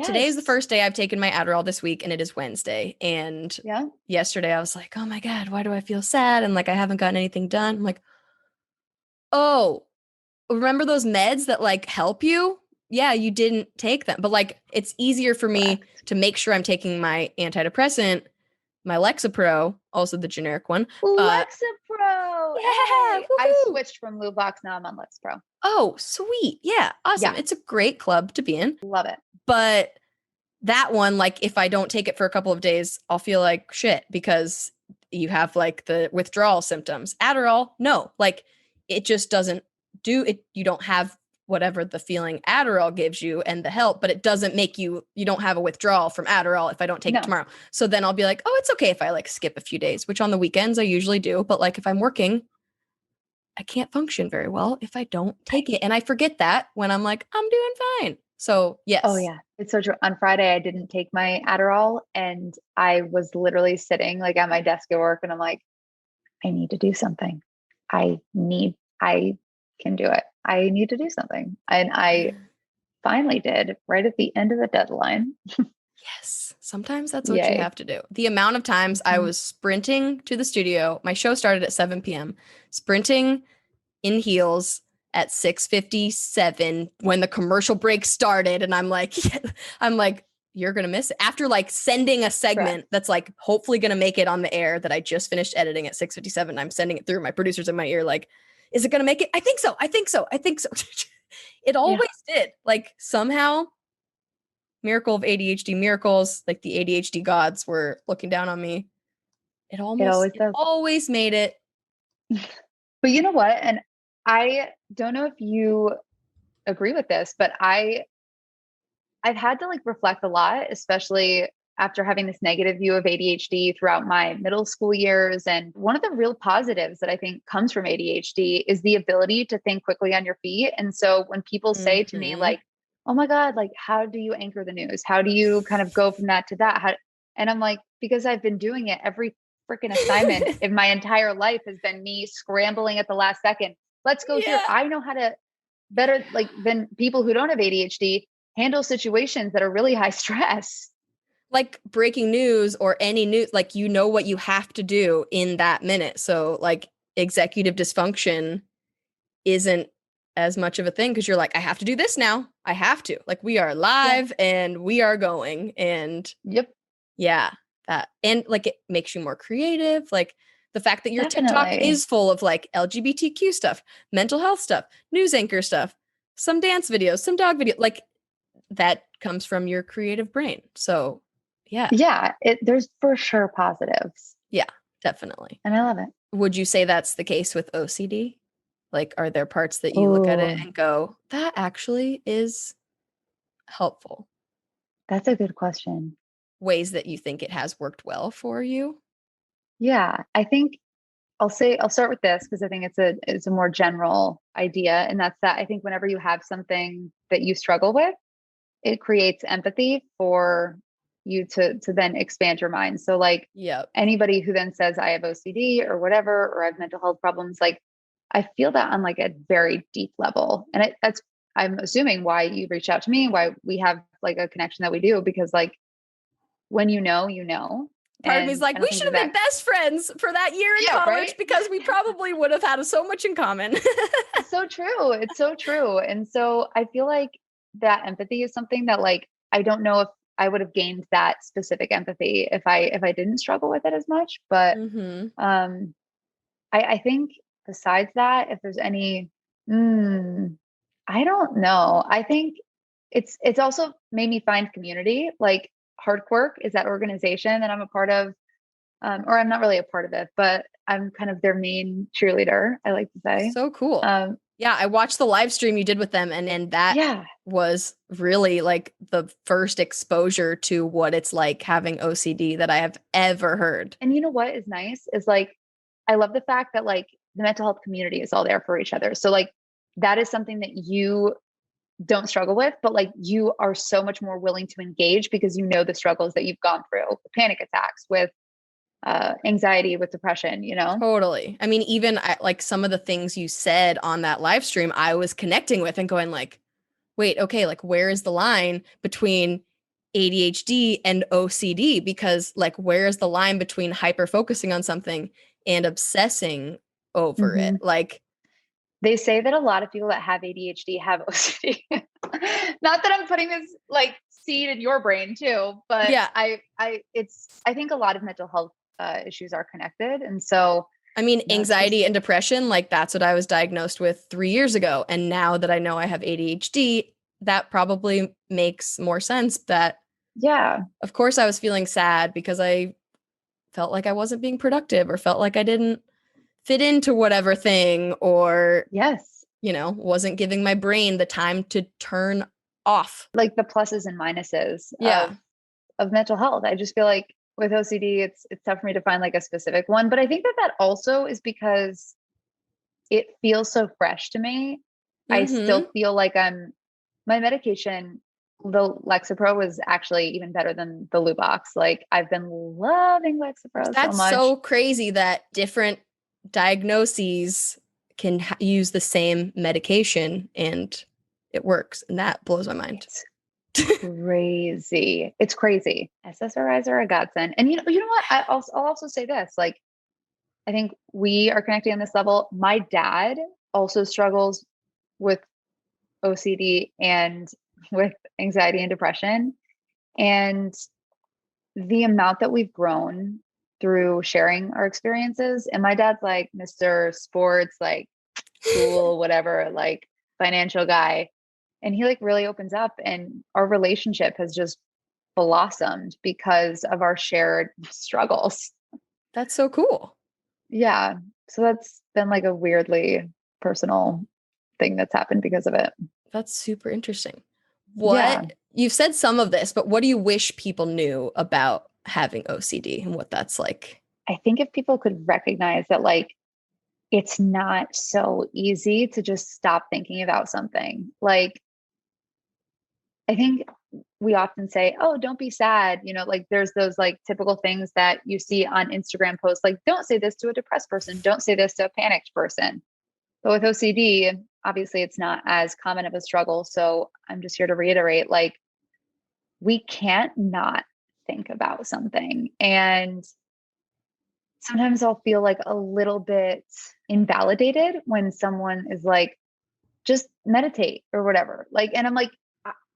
today's the Yes. first day I've taken my Adderall this week and it is Wednesday. And yesterday I was like, oh my God, why do I feel sad? And like, I haven't gotten anything done. I'm like, oh, remember those meds that like help you? Yeah, you didn't take them. But like, it's easier for me to make sure I'm taking my antidepressant, my Lexapro, also the generic one. Lexapro. Yeah. Hey, I switched from Luvox. Now I'm on Lexapro. Oh, sweet. Yeah. Awesome. Yeah. It's a great club to be in. Love it. But that one, like if I don't take it for a couple of days, I'll feel like shit because you have like the withdrawal symptoms. Adderall, no, like it just doesn't do it. You don't have whatever the feeling Adderall gives you and the help, but it doesn't make you don't have a withdrawal from Adderall if I don't take it tomorrow. So then I'll be like, oh, it's okay if I like skip a few days, which on the weekends I usually do. But like if I'm working, I can't function very well if I don't take it. And I forget that when I'm like, I'm doing fine. So yes. Oh yeah. It's so true. On Friday, I didn't take my Adderall and I was literally sitting like at my desk at work and I'm like, I need to do something. I can do it. I need to do something. And I finally did right at the end of the deadline. Yes, sometimes that's what you Yay. have to do. The amount of times I was sprinting to the studio, my show started at 7 p.m., sprinting in heels at 6:57 when the commercial break started. And I'm like, you're going to miss it. After like sending a segment that's like hopefully going to make it on the air that I just finished editing at 6:57, I'm sending it through. My producer's in my ear like, is it going to make it? I think so. It always did. Like somehow, miracle of ADHD miracles, like the ADHD gods were looking down on me. It always does. always made it. But you know what? And I don't know if you agree with this, but I've had to like reflect a lot, especially after having this negative view of ADHD throughout my middle school years. And one of the real positives that I think comes from ADHD is the ability to think quickly on your feet. And so when people say to me like, oh my God, like, how do you anchor the news? How do you kind of go from that to that? And I'm like, because I've been doing it every freaking assignment in my entire life has been me scrambling at the last second. Let's go here. I know how to better like than people who don't have ADHD handle situations that are really high stress. Like breaking news or any news, like you know what you have to do in that minute. So like executive dysfunction isn't as much of a thing because you're like, I have to do this now. I have to. Like we are live and we are going. And yeah, that and like it makes you more creative. Like the fact that your TikTok is full of like LGBTQ stuff, mental health stuff, news anchor stuff, some dance videos, some dog video, like that comes from your creative brain. So yeah, there's for sure positives. Yeah, definitely. And I love it. Would you say that's the case with OCD? Like, are there parts that you look at it and go, that actually is helpful? That's a good question. Ways that you think it has worked well for you? Yeah, I think I'll start with this because I think it's a more general idea. And that's that I think whenever you have something that you struggle with, it creates empathy for you to then expand your mind. So like anybody who then says I have OCD or whatever, or I have mental health problems, like I feel that on like a very deep level. And that's, I'm assuming why you reached out to me, why we have like a connection that we do, because like when you know. Part of me is like, we should have been best friends for that year in college because we probably would have had so much in common. It's so true. It's so true. And so I feel like that empathy is something that like, I don't know if I would have gained that specific empathy if I didn't struggle with it as much. But I think besides that, if there's any, I don't know. I think it's also made me find community. Like Hard Work is that organization that I'm a part of, or I'm not really a part of it, but I'm kind of their main cheerleader, I like to say. So cool. Yeah, I watched the live stream you did with them, and that was really like the first exposure to what it's like having OCD that I have ever heard. And you know what is nice is like, I love the fact that like the mental health community is all there for each other. So like that is something that you don't struggle with, but like you are so much more willing to engage because you know the struggles that you've gone through, with panic attacks, with anxiety, with depression, you know? Totally. I mean, even like some of the things you said on that live stream, I was connecting with and going like, wait, okay, like where is the line between ADHD and OCD? Because like, where is the line between hyper focusing on something and obsessing over it? Like, they say that a lot of people that have ADHD have OCD. Not that I'm putting this like seed in your brain too, but I think a lot of mental health issues are connected. And so, I mean, anxiety and depression, like that's what I was diagnosed with 3 years ago. And now that I know I have ADHD, that probably makes more sense that, of course I was feeling sad because I felt like I wasn't being productive or felt like I didn't fit into whatever thing, or you know, wasn't giving my brain the time to turn off. Like the pluses and minuses of mental health. I just feel like with OCD, it's tough for me to find like a specific one, but I think that also is because it feels so fresh to me. I still feel like my medication, the Lexapro was actually even better than the Luvox. Like I've been loving Lexapro so much. That's so crazy that different diagnoses can use the same medication and it works. And that blows my mind. crazy. It's crazy. SSRIs are a godsend. And you know what? I'll also say this, like, I think we are connecting on this level. My dad also struggles with OCD and with anxiety and depression. And the amount that we've grown through sharing our experiences, and my dad's like Mr. Sports, like cool, whatever, like financial guy. And he like really opens up, and our relationship has just blossomed because of our shared struggles. That's so cool. Yeah. So that's been like a weirdly personal thing that's happened because of it. That's super interesting. Yeah. You've said some of this, but what do you wish people knew about having OCD and what that's like? I think if people could recognize that, like, it's not so easy to just stop thinking about something. Like, I think we often say, oh, don't be sad. You know, like there's those like typical things that you see on Instagram posts, like, don't say this to a depressed person. Don't say this to a panicked person. But with OCD, obviously it's not as common of a struggle. So I'm just here to reiterate, like, we can't not think about something. And sometimes I'll feel like a little bit invalidated when someone is like, just meditate or whatever. Like, and I'm like,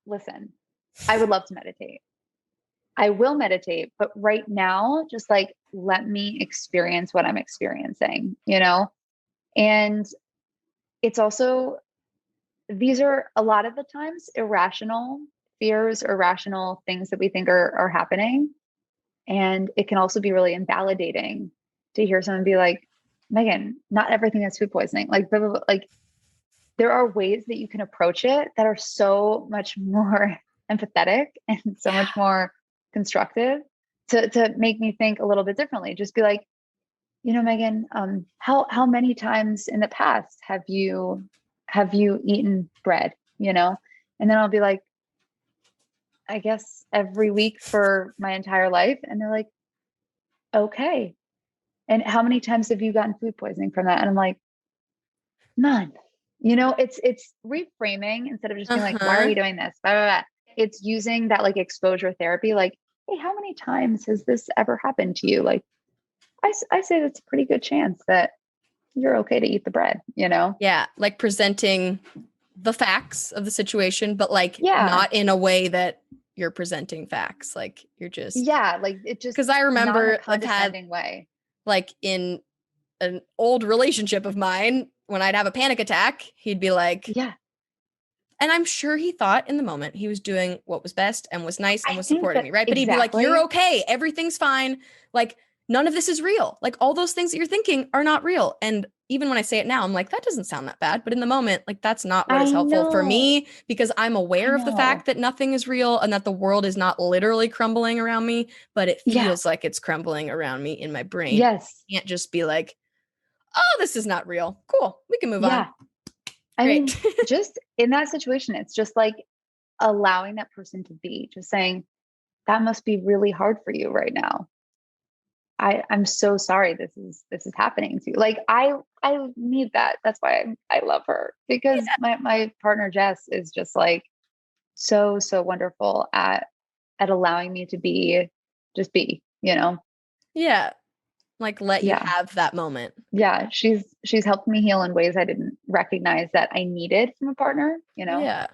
listen, I would love to meditate. I will meditate, but right now, just like, let me experience what I'm experiencing, you know? And it's also, these are a lot of the times irrational fears or rational things that we think are happening. And it can also be really invalidating to hear someone be like, Meghan, not everything is food poisoning. Like, blah, blah, blah. Like, there are ways that you can approach it that are so much more empathetic and so much more constructive to make me think a little bit differently. Just be like, you know, Meghan, how many times in the past have you eaten bread, you know? And then I'll be like, I guess every week for my entire life. And they're like, okay. And how many times have you gotten food poisoning from that? And I'm like, none. You know, it's reframing instead of just being like, why are we doing this? Blah, blah, blah. It's using that like exposure therapy. Like, hey, how many times has this ever happened to you? Like, I say that's a pretty good chance that you're okay to eat the bread, you know? Yeah. Like presenting the facts of the situation, but like Yeah. not in a way that you're presenting facts. Like you're just, yeah, like it just, because I remember not in a I've had condescending way. like in an old relationship of mine, when I'd have a panic attack, he'd be like, Yeah. and I'm sure he thought in the moment he was doing what was best and was nice and was think supporting that- me, right? But he'd be like, exactly. you're okay. Everything's fine. Like, none of this is real. Like, all those things that you're thinking are not real. And even when I say it now, I'm like, that doesn't sound that bad. But in the moment, like, that's not what is I helpful for know. me, because I'm aware of the know. fact that nothing is real and that the world is not literally crumbling around me, but it Yeah. feels like it's crumbling around me in my brain. Yes. I can't just be like, oh, this is not real. Cool. We can move on. I mean, Great. just in that situation, it's just like allowing that person to be, just saying, that must be really hard for you right now. I'm so sorry this is happening to you. Like, I need that. That's why I love her, because my partner Jess is just like so wonderful at allowing me to be, just be, you know. Yeah. Like, let you have that moment. Yeah, she's helped me heal in ways I didn't recognize that I needed from a partner, you know. Yeah.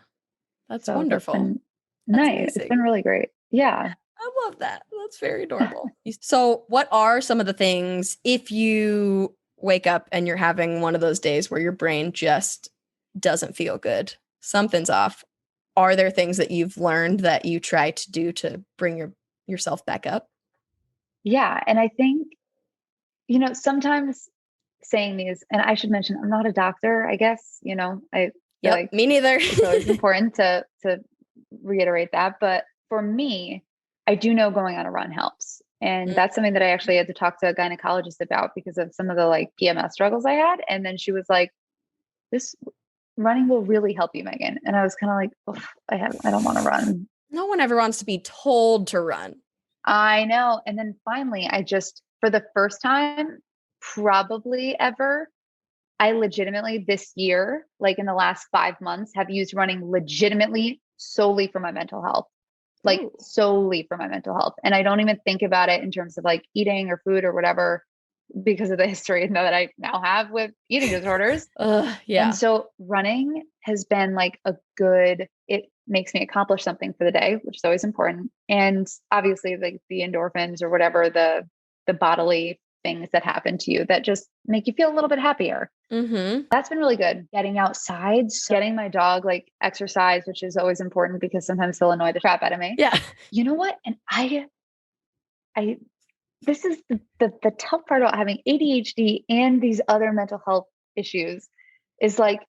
That's So wonderful. That's been That's nice. amazing. It's been really great. Yeah. I love that. That's very adorable. So, what are some of the things, if you wake up and you're having one of those days where your brain just doesn't feel good, something's off? Are there things that you've learned that you try to do to bring yourself back up? Yeah. And I think, you know, sometimes saying these, and I should mention, I'm not a doctor, I guess, you know, I feel like Me neither. it's always important to reiterate that. But for me, I do know going on a run helps. And that's something that I actually had to talk to a gynecologist about because of some of the like PMS struggles I had. And then she was like, this running will really help you, Meghan. And I was kind of like, I don't want to run. No one ever wants to be told to run. I know. And then finally, I just, for the first time, probably ever, I legitimately this year, like in the last 5 months, have used running legitimately solely for my mental health, like solely for my mental health. And I don't even think about it in terms of like eating or food or whatever, because of the history that I now have with eating disorders. Yeah. And so running has been like it makes me accomplish something for the day, which is always important. And obviously like the endorphins or whatever, the bodily things that happen to you that just make you feel a little bit happier. Mm-hmm. That's been really good. Getting outside, getting my dog like exercise, which is always important because sometimes they'll annoy the crap out of me. Yeah. You know what? And this is the tough part about having ADHD and these other mental health issues is like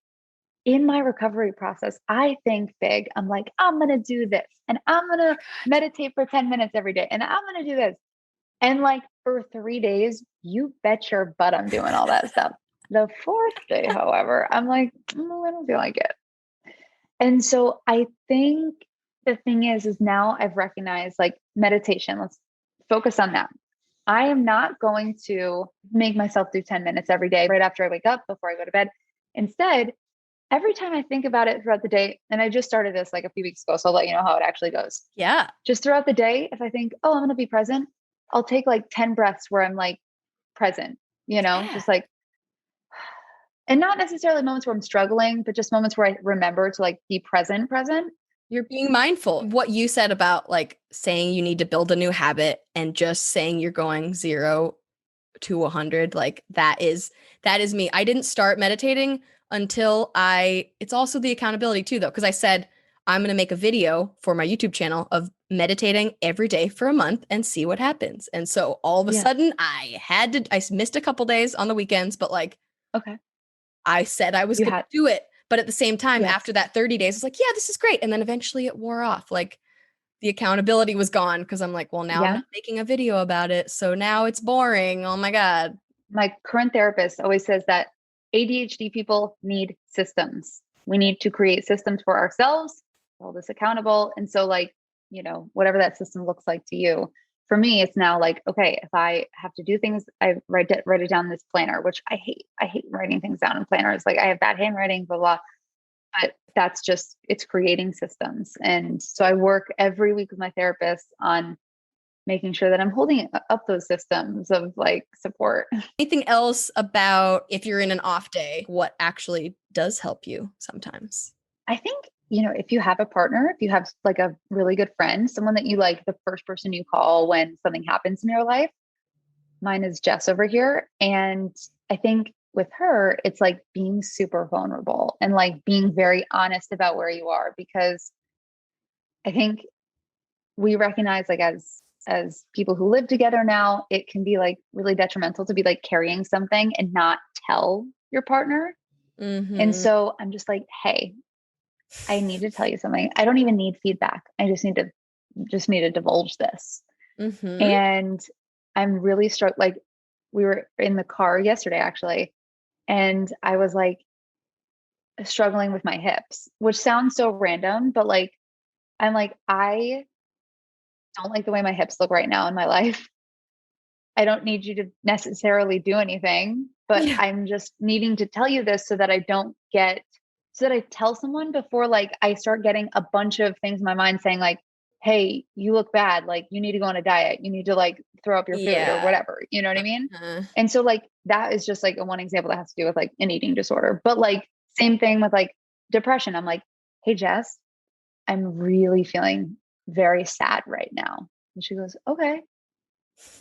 in my recovery process, I think big. I'm like, I'm going to do this and I'm going to meditate for 10 minutes every day and I'm going to do this. And like for 3 days, you bet your butt I'm doing all that stuff. The fourth day, however, I'm like, I don't feel like it. And so I think the thing is now I've recognized like meditation. Let's focus on that. I am not going to make myself do 10 minutes every day right after I wake up, before I go to bed. Instead, every time I think about it throughout the day, and I just started this like a few weeks ago, so I'll let you know how it actually goes. Yeah. Just throughout the day, if I think, I'm going to be present, I'll take like 10 breaths where I'm like present, just like, and not necessarily moments where I'm struggling, but just moments where I remember to like be present. You're being mindful. What you said about like saying you need to build a new habit and just saying you're going 0 to 100, like that is me. I didn't start meditating until it's also the accountability too, though, because I said I'm going to make a video for my YouTube channel of meditating every day for a month and see what happens. And so all of a sudden I missed a couple days on the weekends, but like, okay, I said I was going to do it. But at the same time, after that 30 days, it's like, yeah, this is great. And then eventually it wore off. Like the accountability was gone because I'm like, well, now I'm not making a video about it. So now it's boring. Oh my God. My current therapist always says that ADHD people need systems. We need to create systems for ourselves, hold us accountable. And so like, whatever that system looks like to you. For me, it's now like, okay, if I have to do things, I write it down in this planner, which I hate. I hate writing things down in planners. Like I have bad handwriting, blah, blah. But that's just, it's creating systems. And so I work every week with my therapist on making sure that I'm holding up those systems of like support. Anything else about if you're in an off day, what actually does help you sometimes? I think, if you have a partner, if you have like a really good friend, someone that you like, the first person you call when something happens in your life, mine is Jess over here. And I think with her, it's like being super vulnerable and like being very honest about where you are, because I think we recognize like as people who live together now, it can be like really detrimental to be like carrying something and not tell your partner. Mm-hmm. And so I'm just like, hey, I need to tell you something. I don't even need feedback. I just need to divulge this. Mm-hmm. And I'm really struck. Like we were in the car yesterday, actually, and I was like struggling with my hips, which sounds so random, but like, I'm like, I don't like the way my hips look right now in my life. I don't need you to necessarily do anything, but I'm just needing to tell you this so that I tell someone before like I start getting a bunch of things in my mind saying like, hey, you look bad. Like you need to go on a diet. You need to like throw up your food or whatever. You know what I mean? And so like, that is just like one example that has to do with like an eating disorder, but like same thing with like depression. I'm like, hey, Jess, I'm really feeling very sad right now. And she goes, okay,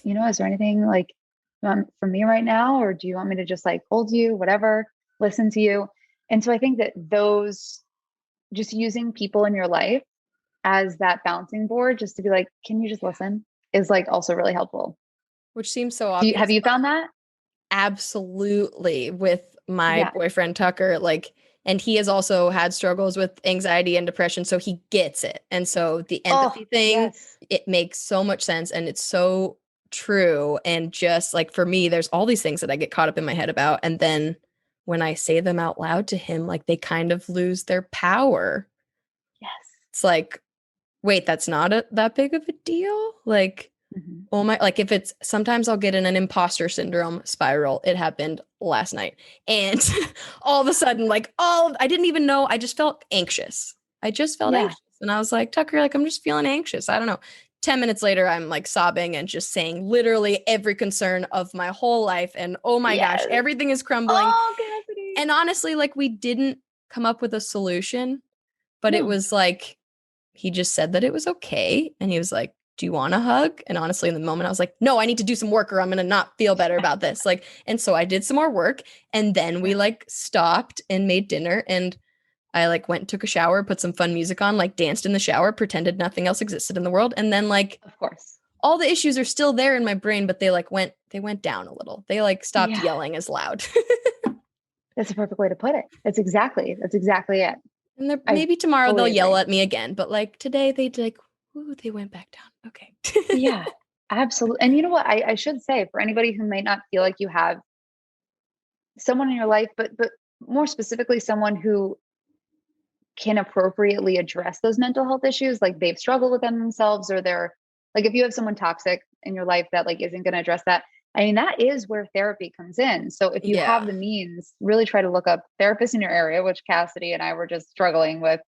is there anything like from me right now? Or do you want me to just like hold you, whatever, listen to you? And so I think that those, just using people in your life as that bouncing board, just to be like, can you just listen, is like also really helpful. Which seems so obvious. Have you found that? Absolutely. With my boyfriend, Tucker, like, and he has also had struggles with anxiety and depression. So he gets it. And so the empathy thing, it makes so much sense. And it's so true. And just like, for me, there's all these things that I get caught up in my head about. And then when I say them out loud to him, like they kind of lose their power. Yes. It's like, wait, that's not that big of a deal? Like, oh my, like if it's, sometimes I'll get in an imposter syndrome spiral. It happened last night. And all of a sudden, like I didn't even know, I just felt anxious. I just felt anxious. And I was like, Tucker, like, I'm just feeling anxious. I don't know. 10 minutes later, I'm like sobbing and just saying literally every concern of my whole life. And oh my gosh, everything is crumbling. Oh, Cassidy. And honestly, like, we didn't come up with a solution, but it No. was like, he just said that it was okay. And he was like, do you want a hug? And honestly, in the moment, I was like, no, I need to do some work or I'm going to not feel better about this. Like, and so I did some more work, and then we like stopped and made dinner, and I like went and took a shower, put some fun music on, like danced in the shower, pretended nothing else existed in the world. And then like, of course, all the issues are still there in my brain, but they went down a little. They like stopped yelling as loud. That's a perfect way to put it. That's exactly it. And maybe tomorrow they'll yell at me again, but like today they went back down. Okay. Yeah, absolutely. And you know what? I should say, for anybody who might not feel like you have someone in your life, but more specifically, someone who can appropriately address those mental health issues, like they've struggled with them themselves, or they're like, if you have someone toxic in your life that like isn't going to address that, I mean, that is where therapy comes in. So if you have the means, really try to look up therapists in your area, which Cassidy and I were just struggling with,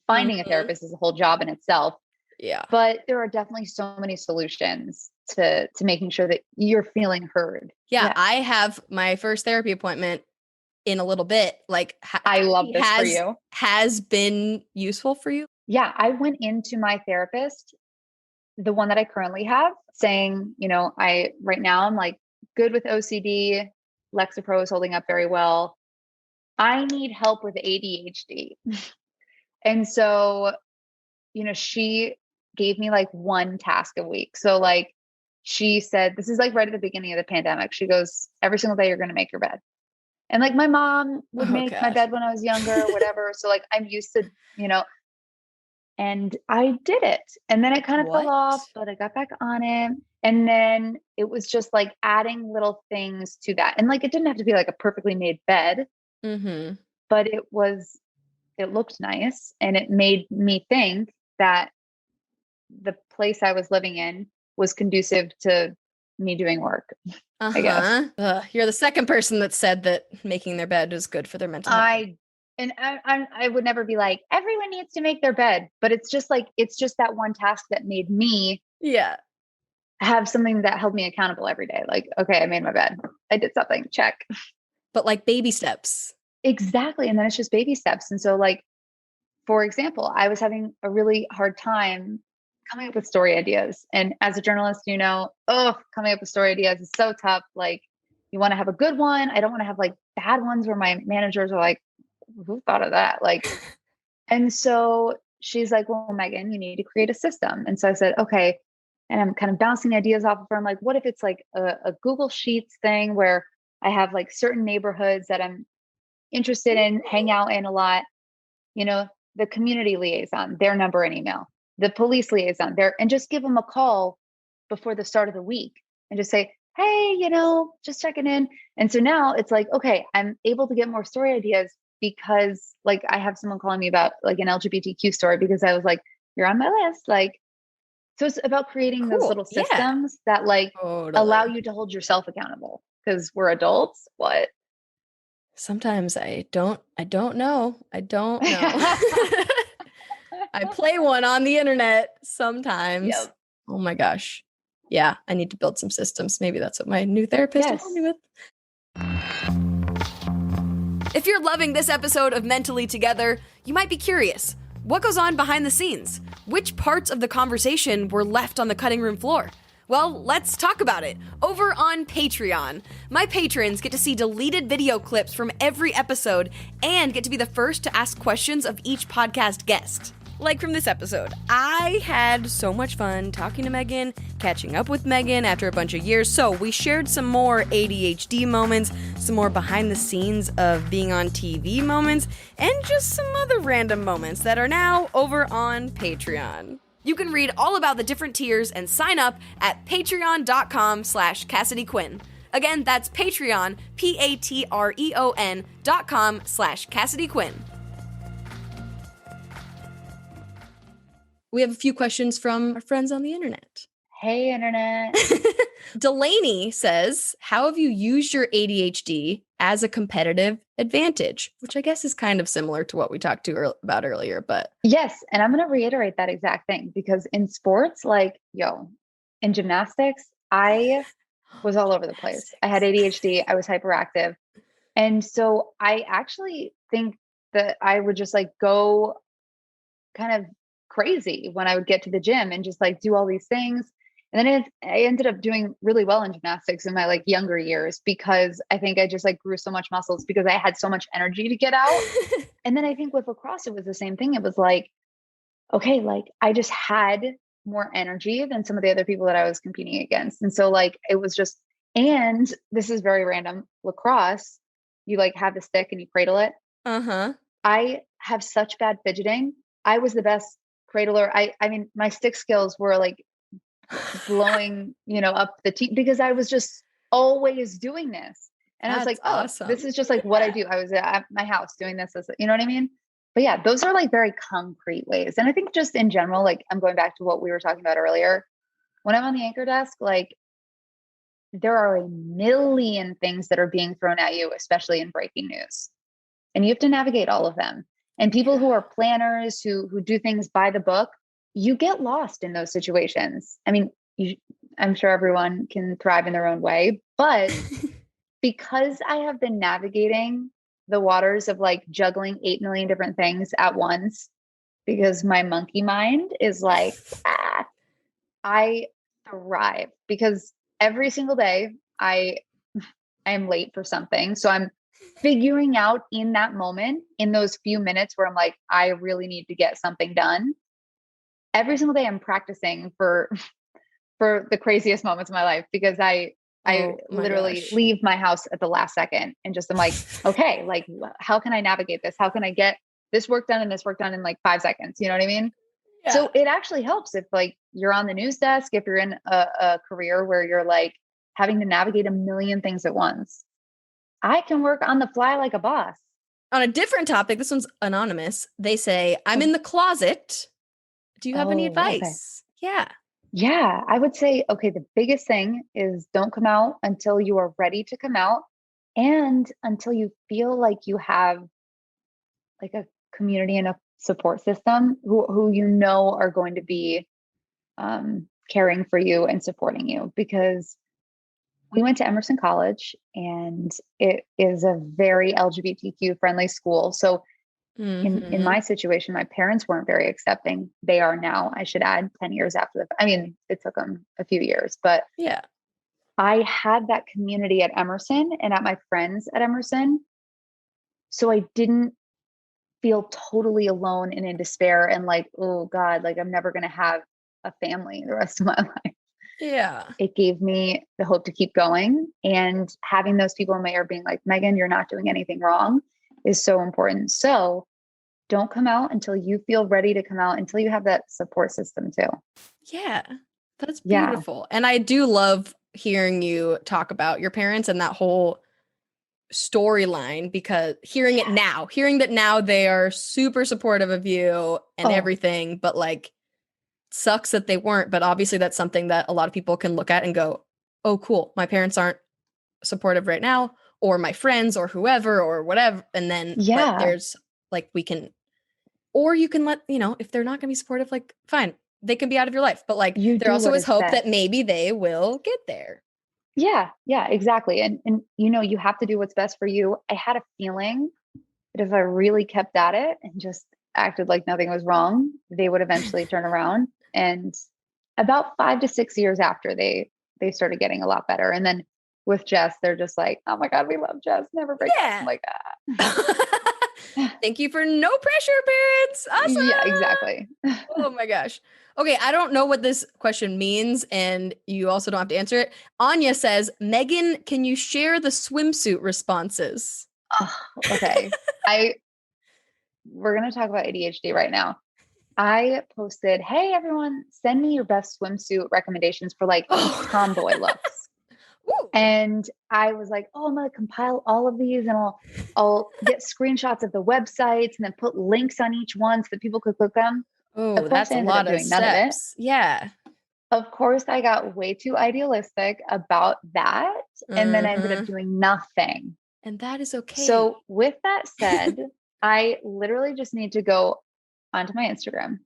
finding a therapist is a whole job in itself. Yeah. But there are definitely so many solutions to making sure that you're feeling heard. Yeah. I have my first therapy appointment in a little bit. Like, I love this for you. Has been useful for you? Yeah. I went into my therapist, the one that I currently have, saying, right now I'm like good with OCD. Lexapro is holding up very well. I need help with ADHD. And so, she gave me like one task a week. So like she said, this is like right at the beginning of the pandemic. She goes, every single day you're going to make your bed. And like my mom would make my bed when I was younger, or whatever. So like I'm used to, and I did it. And then it kind of fell off, but I got back on it. And then it was just like adding little things to that. And like, it didn't have to be like a perfectly made bed, but it looked nice. And it made me think that the place I was living in was conducive to me doing work. I guess. You're the second person that said that making their bed is good for their mental health. I would never be like, everyone needs to make their bed, but it's just that one task that made me have something that held me accountable every day. Like, okay, I made my bed. I did something, check. But like baby steps. Exactly. And then it's just baby steps. And so like, for example, I was having a really hard time coming up with story ideas. And as a journalist, coming up with story ideas is so tough. Like, you want to have a good one. I don't want to have like bad ones where my managers are like, who thought of that? Like, and so she's like, well, Meghan, you need to create a system. And so I said, okay. And I'm kind of bouncing ideas off of her. I'm like, what if it's like a Google Sheets thing where I have like certain neighborhoods that I'm interested in, hang out in a lot, the community liaison, their number and email, the police liaison there, and just give them a call before the start of the week and just say, hey, just checking in. And so now it's like, okay, I'm able to get more story ideas because like I have someone calling me about like an LGBTQ story because I was like, you're on my list. Like, so it's about creating those little systems that like allow you to hold yourself accountable, because we're adults. What? Sometimes I don't know. I play one on the internet sometimes. Yep. Oh my gosh. Yeah, I need to build some systems. Maybe that's what my new therapist will help me with. If you're loving this episode of Mentally Together, you might be curious. What goes on behind the scenes? Which parts of the conversation were left on the cutting room floor? Well, let's talk about it. Over on Patreon, my patrons get to see deleted video clips from every episode and get to be the first to ask questions of each podcast guest. Like from this episode, I had so much fun talking to Meghan, catching up with Meghan after a bunch of years, so we shared some more ADHD moments, some more behind the scenes of being on TV moments, and just some other random moments that are now over on Patreon. You can read all about the different tiers and sign up at patreon.com/Cassidy Quinn. Again, that's Patreon, patreon.com/Cassidy Quinn. We have a few questions from our friends on the internet. Hey, internet. Delaney says, how have you used your ADHD as a competitive advantage? Which I guess is kind of similar to what we talked about earlier, but Yes. And I'm going to reiterate that exact thing because in sports, like, in gymnastics, I was all over the place. I had ADHD. I was hyperactive. And so I actually think that I would just like go kind of crazy when I would get to the gym and just like do all these things. And then I ended up doing really well in gymnastics in my like younger years because I think I just like grew so much muscles because I had so much energy to get out. And then I think with lacrosse, it was the same thing. It was like, okay, like I just had more energy than some of the other people that I was competing against. And so like it was just, and this is very random, lacrosse, you like have the stick and you cradle it. uh-huh. I have such bad fidgeting. I was the best cradler. I mean, my stick skills were like blowing, up the team because I was just always doing this. And I was like, That's oh, awesome. this is just like what I do. I was at my house doing this, you know what I mean? But yeah, those are like very concrete ways. And I think just in general, like I'm going back to what we were talking about earlier. When I'm on the anchor desk, like there are a million things that are being thrown at you, especially in breaking news. And you have to navigate all of them. And people who are planners, who do things by the book, you get lost in those situations. I mean, I'm sure everyone can thrive in their own way, but because I have been navigating the waters of like juggling 8 million different things at once, because my monkey mind is like, I thrive because every single day I am late for something. So I'm figuring out in that moment, in those few minutes where I'm like, I really need to get something done. Every single day I'm practicing for the craziest moments of my life because I literally leave my house at the last second and just I'm like, okay, like how can I navigate this? How can I get this work done and this work done in like 5 seconds? You know what I mean? Yeah. So it actually helps if like you're on the news desk, if you're in a career where you're like having to navigate a million things at once. I can work on the fly like a boss. On a different topic, this one's anonymous. They say, I'm in the closet. Do you have any advice? Okay. Yeah. Yeah, I would say, okay, the biggest thing is don't come out until you are ready to come out and until you feel like you have like a community and a support system who are going to be caring for you and supporting you. Because we went to Emerson College and it is a very LGBTQ friendly school. So in my situation, my parents weren't very accepting. They are now, I should add, 10 years after I mean, it took them a few years, but yeah, I had that community at Emerson and at my friends at Emerson. So I didn't feel totally alone and in despair and like, oh God, like I'm never going to have a family the rest of my life. Yeah. It gave me the hope to keep going. And having those people in my ear being like, Meghan, you're not doing anything wrong is so important. So don't come out until you feel ready to come out, until you have that support system too. Yeah, that's beautiful. Yeah. And I do love hearing you talk about your parents and that whole storyline because hearing that now they are super supportive of you and everything, but like sucks that they weren't. But obviously that's something that a lot of people can look at and go, oh, cool. My parents aren't supportive right now, or my friends or whoever or whatever. And then but there's like or you can let, if they're not going to be supportive, like, fine, they can be out of your life. But like, there also is hope that maybe they will get there. Yeah, exactly. And you have to do what's best for you. I had a feeling that if I really kept at it and just acted like nothing was wrong, they would eventually turn around. And about 5 to 6 years after, they started getting a lot better. And then with Jess, they're just like, oh my God, we love Jess. Never break up. I'm like, Thank you for no pressure, parents. Awesome. Yeah, exactly. Oh my gosh. Okay, I don't know what this question means, and you also don't have to answer it. Anya says, Meghan, can you share the swimsuit responses? Oh, okay. We're going to talk about ADHD right now. I posted, hey, everyone, send me your best swimsuit recommendations for like tomboy looks. And I was like, oh, I'm going to compile all of these and I'll get screenshots of the websites and then put links on each one so that people could click them. Oh, that's a lot of steps. Yeah. Of course, I got way too idealistic about that. And then I ended up doing nothing. And that is okay. So with that said, I literally just need to go onto my Instagram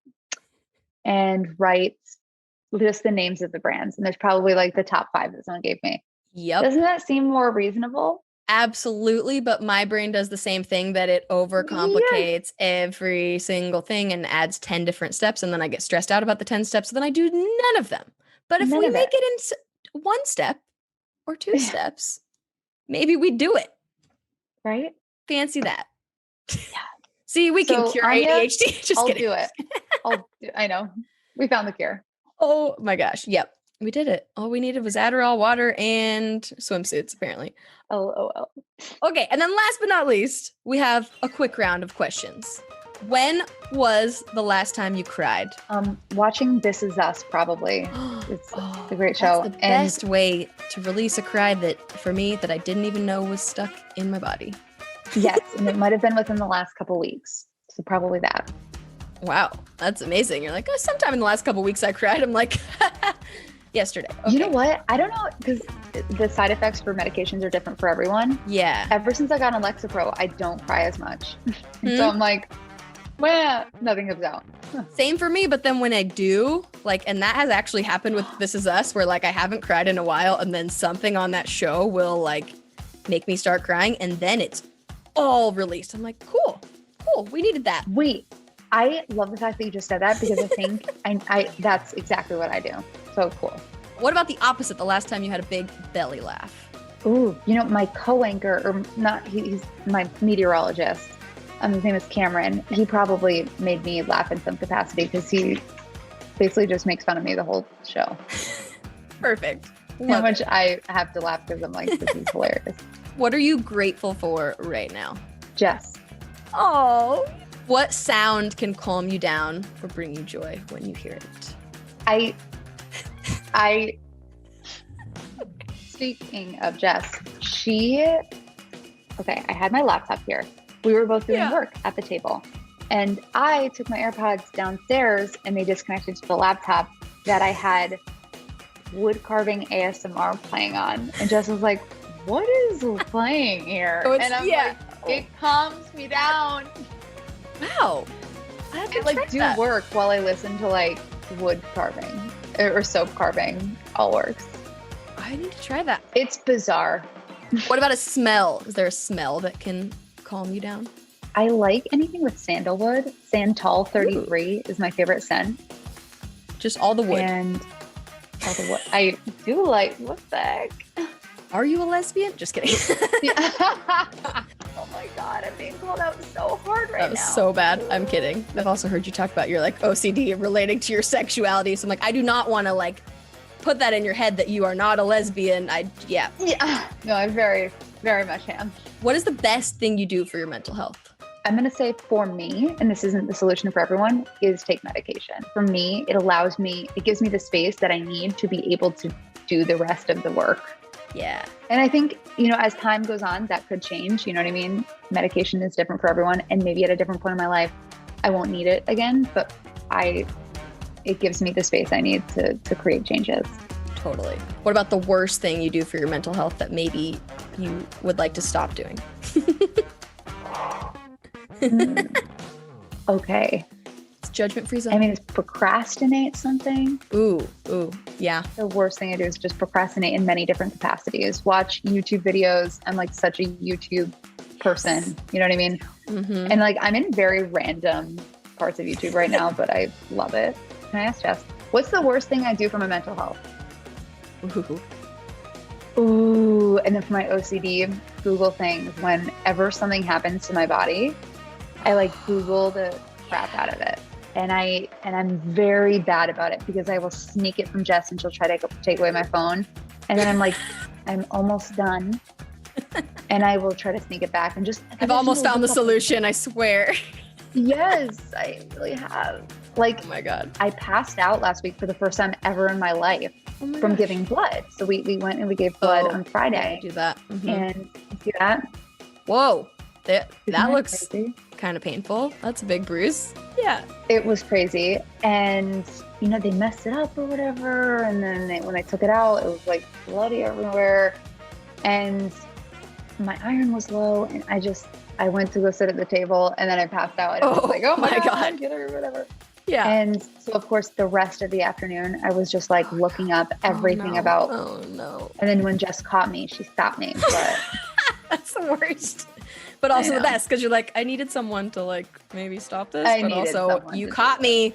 and write just the names of the brands. And there's probably like the top 5 that someone gave me. Yep. Doesn't that seem more reasonable? Absolutely. But my brain does the same thing, that it overcomplicates every single thing and adds 10 different steps. And then I get stressed out about the 10 steps. So then I do none of them. But if we make it in 1 step or 2 steps, maybe we do it. Right? Fancy that. Yeah. See, we can cure ADHD. Just I'll kidding. do it. I know. We found the cure. Oh my gosh. Yep. We did it. All we needed was Adderall, water, and swimsuits, apparently. LOL. Okay. And then last but not least, we have a quick round of questions. When was the last time you cried? Watching This Is Us, probably. It's a great show. That's the best way to release a cry that, for me, that I didn't even know was stuck in my body. Yes. And it might have been within the last couple weeks. So probably that. Wow. That's amazing. You're like, oh, sometime in the last couple weeks I cried. I'm like, yesterday. Okay. You know what? I don't know, because the side effects for medications are different for everyone. Yeah. Ever since I got on Lexapro, I don't cry as much. So I'm like, well, nothing comes out. Same for me, but then when I do, like, and that has actually happened with This Is Us, where like I haven't cried in a while, and then something on that show will like make me start crying, and then it's all released. I'm like, cool, we needed that. Wait, I love the fact that you just said that, because I think I that's exactly what I do. So cool. What about the opposite? The last time you had a big belly laugh? Ooh, my co-anchor, or not, he's my meteorologist. His name is Cameron. He probably made me laugh in some capacity, because he basically just makes fun of me the whole show. Perfect. How much I have to laugh because I'm like, this is hilarious. What are you grateful for right now? Jess. Oh. What sound can calm you down or bring you joy when you hear it? I speaking of Jess, I had my laptop here. We were both doing work at the table, and I took my AirPods downstairs and they disconnected to the laptop that I had wood carving ASMR playing on. And Jess was like, what is playing here? And I'm like, it calms me down. Wow. I like do work while I listen to like wood carving or soap carving. All works. I need to try that. It's bizarre. What about a smell? Is there a smell that can calm you down? I like anything with sandalwood. Santal 33 is my favorite scent. Just all the wood. And all the wood. I do like, what the heck? Are you a lesbian? Just kidding. Oh my God, I'm being called out so hard right now. That was so bad. I'm kidding. I've also heard you talk about your like OCD relating to your sexuality. So I'm like, I do not want to like put that in your head that you are not a lesbian. Yeah. No, I very, very much am. What is the best thing you do for your mental health? I'm going to say for me, and this isn't the solution for everyone, is take medication. For me, it gives me the space that I need to be able to do the rest of the work. Yeah. And I think, as time goes on, that could change. You know what I mean? Medication is different for everyone. And maybe at a different point in my life, I won't need it again, but it gives me the space I need to create changes. Totally. What about the worst thing you do for your mental health that maybe you would like to stop doing? Okay. It's judgment-free zone. I mean, it's procrastinate something. Ooh, yeah. The worst thing I do is just procrastinate in many different capacities. Watch YouTube videos. I'm like such a YouTube person. You know what I mean? Mm-hmm. And like, I'm in very random parts of YouTube right now, but I love it. Can I ask Jess, what's the worst thing I do for my mental health? Ooh. And then for my OCD, Google things. Whenever something happens to my body, I like Google the crap out of it. And I'm very bad about it because I will sneak it from Jess and she'll try to take away my phone. And then I'm like, I'm almost done. And I will try to sneak it back and just. I've almost found the solution, I swear. Yes, I really have. Like, oh my God. I passed out last week for the first time ever in my life from giving blood. So we went and we gave blood on Friday. Do that. Mm-hmm. And see that? Whoa. That looks crazy? kind of painful. That's a big bruise. Yeah. It was crazy. And, they messed it up or whatever. And then when I took it out, it was like bloody everywhere. And my iron was low. And I went to go sit at the table and then I passed out. And I was like, oh my God, get her or whatever. Yeah. And so, of course, the rest of the afternoon, I was just like looking up everything about. Oh, no. And then when Jess caught me, she stopped me. But that's the worst. But also the best because you're like, I needed someone to like maybe stop this. But also, you caught me.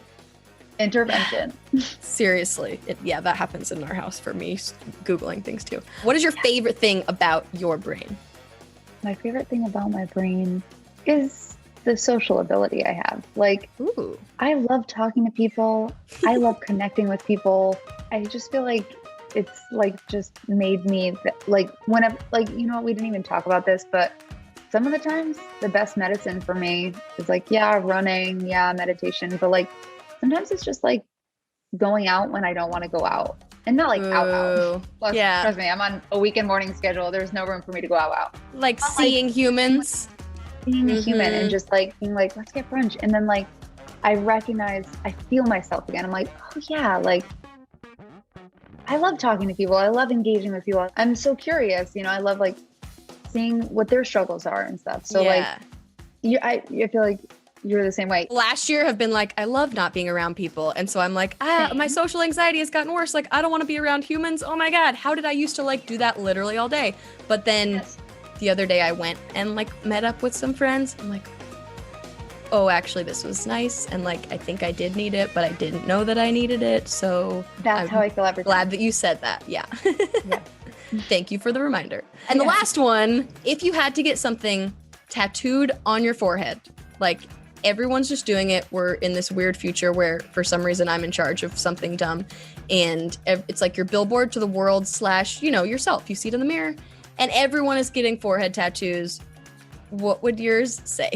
Intervention. Seriously. That happens in our house for me, Googling things too. What is your favorite thing about your brain? My favorite thing about my brain is the social ability I have. Like, ooh. I love talking to people. I love connecting with people. I just feel like it's like just made me like whenever, like, we didn't even talk about this, but some of the times the best medicine for me is like, running, meditation. But like, sometimes it's just like going out when I don't want to go out and not like out. Plus, trust me, I'm on a weekend morning schedule. There's no room for me to go out. Like seeing humans. Being a human and just like being like, let's get brunch. And then like, I feel myself again. I'm like, oh yeah, like I love talking to people. I love engaging with people. I'm so curious, I love like seeing what their struggles are and stuff. So I feel like you're the same way. Last year have been like, I love not being around people. And so I'm like, my social anxiety has gotten worse. Like, I don't want to be around humans. Oh my God. How did I used to like do that literally all day? But then the other day I went and like met up with some friends. I'm like, oh, actually this was nice. And like, I think I did need it, but I didn't know that I needed it. So that's how I feel every time. Glad that you said that. Yeah. Thank you for the reminder. And the last one, if you had to get something tattooed on your forehead, like everyone's just doing it. We're in this weird future where for some reason I'm in charge of something dumb. And it's like your billboard to the world / yourself. You see it in the mirror. And everyone is getting forehead tattoos. What would yours say?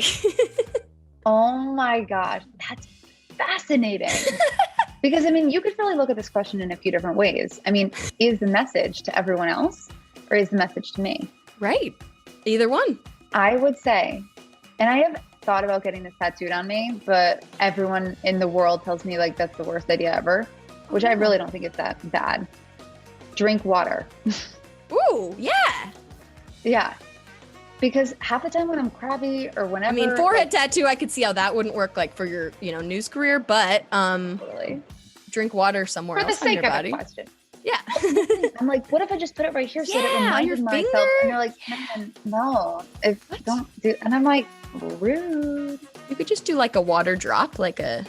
Oh my gosh, that's fascinating. Because you could really look at this question in a few different ways. Is the message to everyone else or is the message to me? Right. Either one. I would say, and I have thought about getting this tattooed on me, but everyone in the world tells me like that's the worst idea ever, which I really don't think it's that bad. Drink water. Ooh, yeah. Yeah. Because half the time when I'm crabby or whenever. Forehead tattoo, I could see how that wouldn't work like for your, news career, but totally. Drink water somewhere else on your body. For the sake of the question. Yeah. I'm like, what if I just put it right here so that it reminded myself? Finger? And they're like, man, no. Don't do. And I'm like, rude. You could just do like a water drop, oh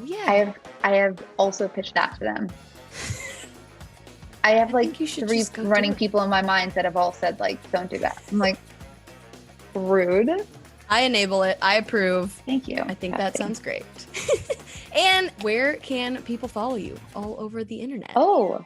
yeah. I have also pitched that to them. I have like 3 running people in my mind that have all said like, don't do that. I'm like, rude. I enable it. I approve. Thank you. I think that sounds great. And where can people follow you? All over the internet. Oh.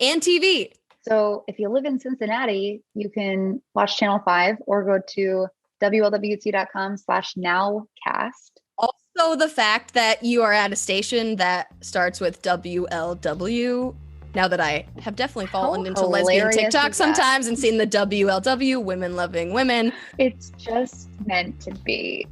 And TV. So if you live in Cincinnati, you can watch Channel 5 or go to WLWT.com/nowcast. Also the fact that you are at a station that starts with WLW. Now that I have definitely fallen into lesbian TikTok sometimes and seen the WLW, women loving women. It's just meant to be.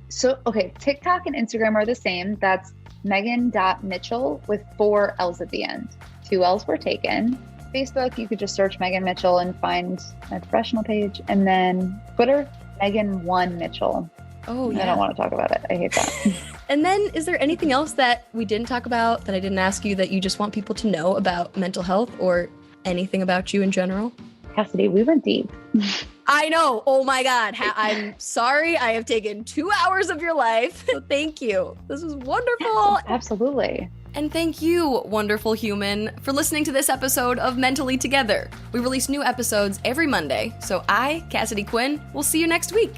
So, okay, TikTok and Instagram are the same. That's Meghan.Mitchell with 4 L's at the end. 2 L's were taken. Facebook, you could just search Meghan Mitchell and find my professional page. And then Twitter, Meghan1Mitchell. Oh, yeah. I don't want to talk about it. I hate that. And then is there anything else that we didn't talk about that I didn't ask you that you just want people to know about mental health or anything about you in general? Cassidy, we went deep. I know. Oh my God. I'm sorry. I have taken 2 hours of your life. So thank you. This was wonderful. Absolutely. And thank you, wonderful human, for listening to this episode of Mentally Together. We release new episodes every Monday. So I, Cassidy Quinn, will see you next week.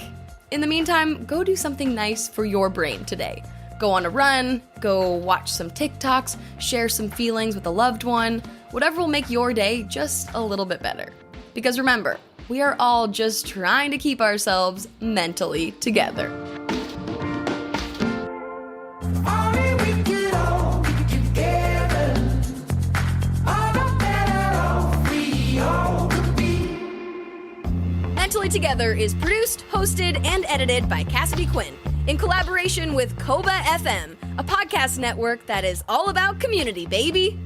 In the meantime, go do something nice for your brain today. Go on a run, go watch some TikToks, share some feelings with a loved one, whatever will make your day just a little bit better. Because remember, we are all just trying to keep ourselves mentally together. Mentally Together is produced, hosted, and edited by Cassidy Quinn in collaboration with Koba FM, a podcast network that is all about community, baby.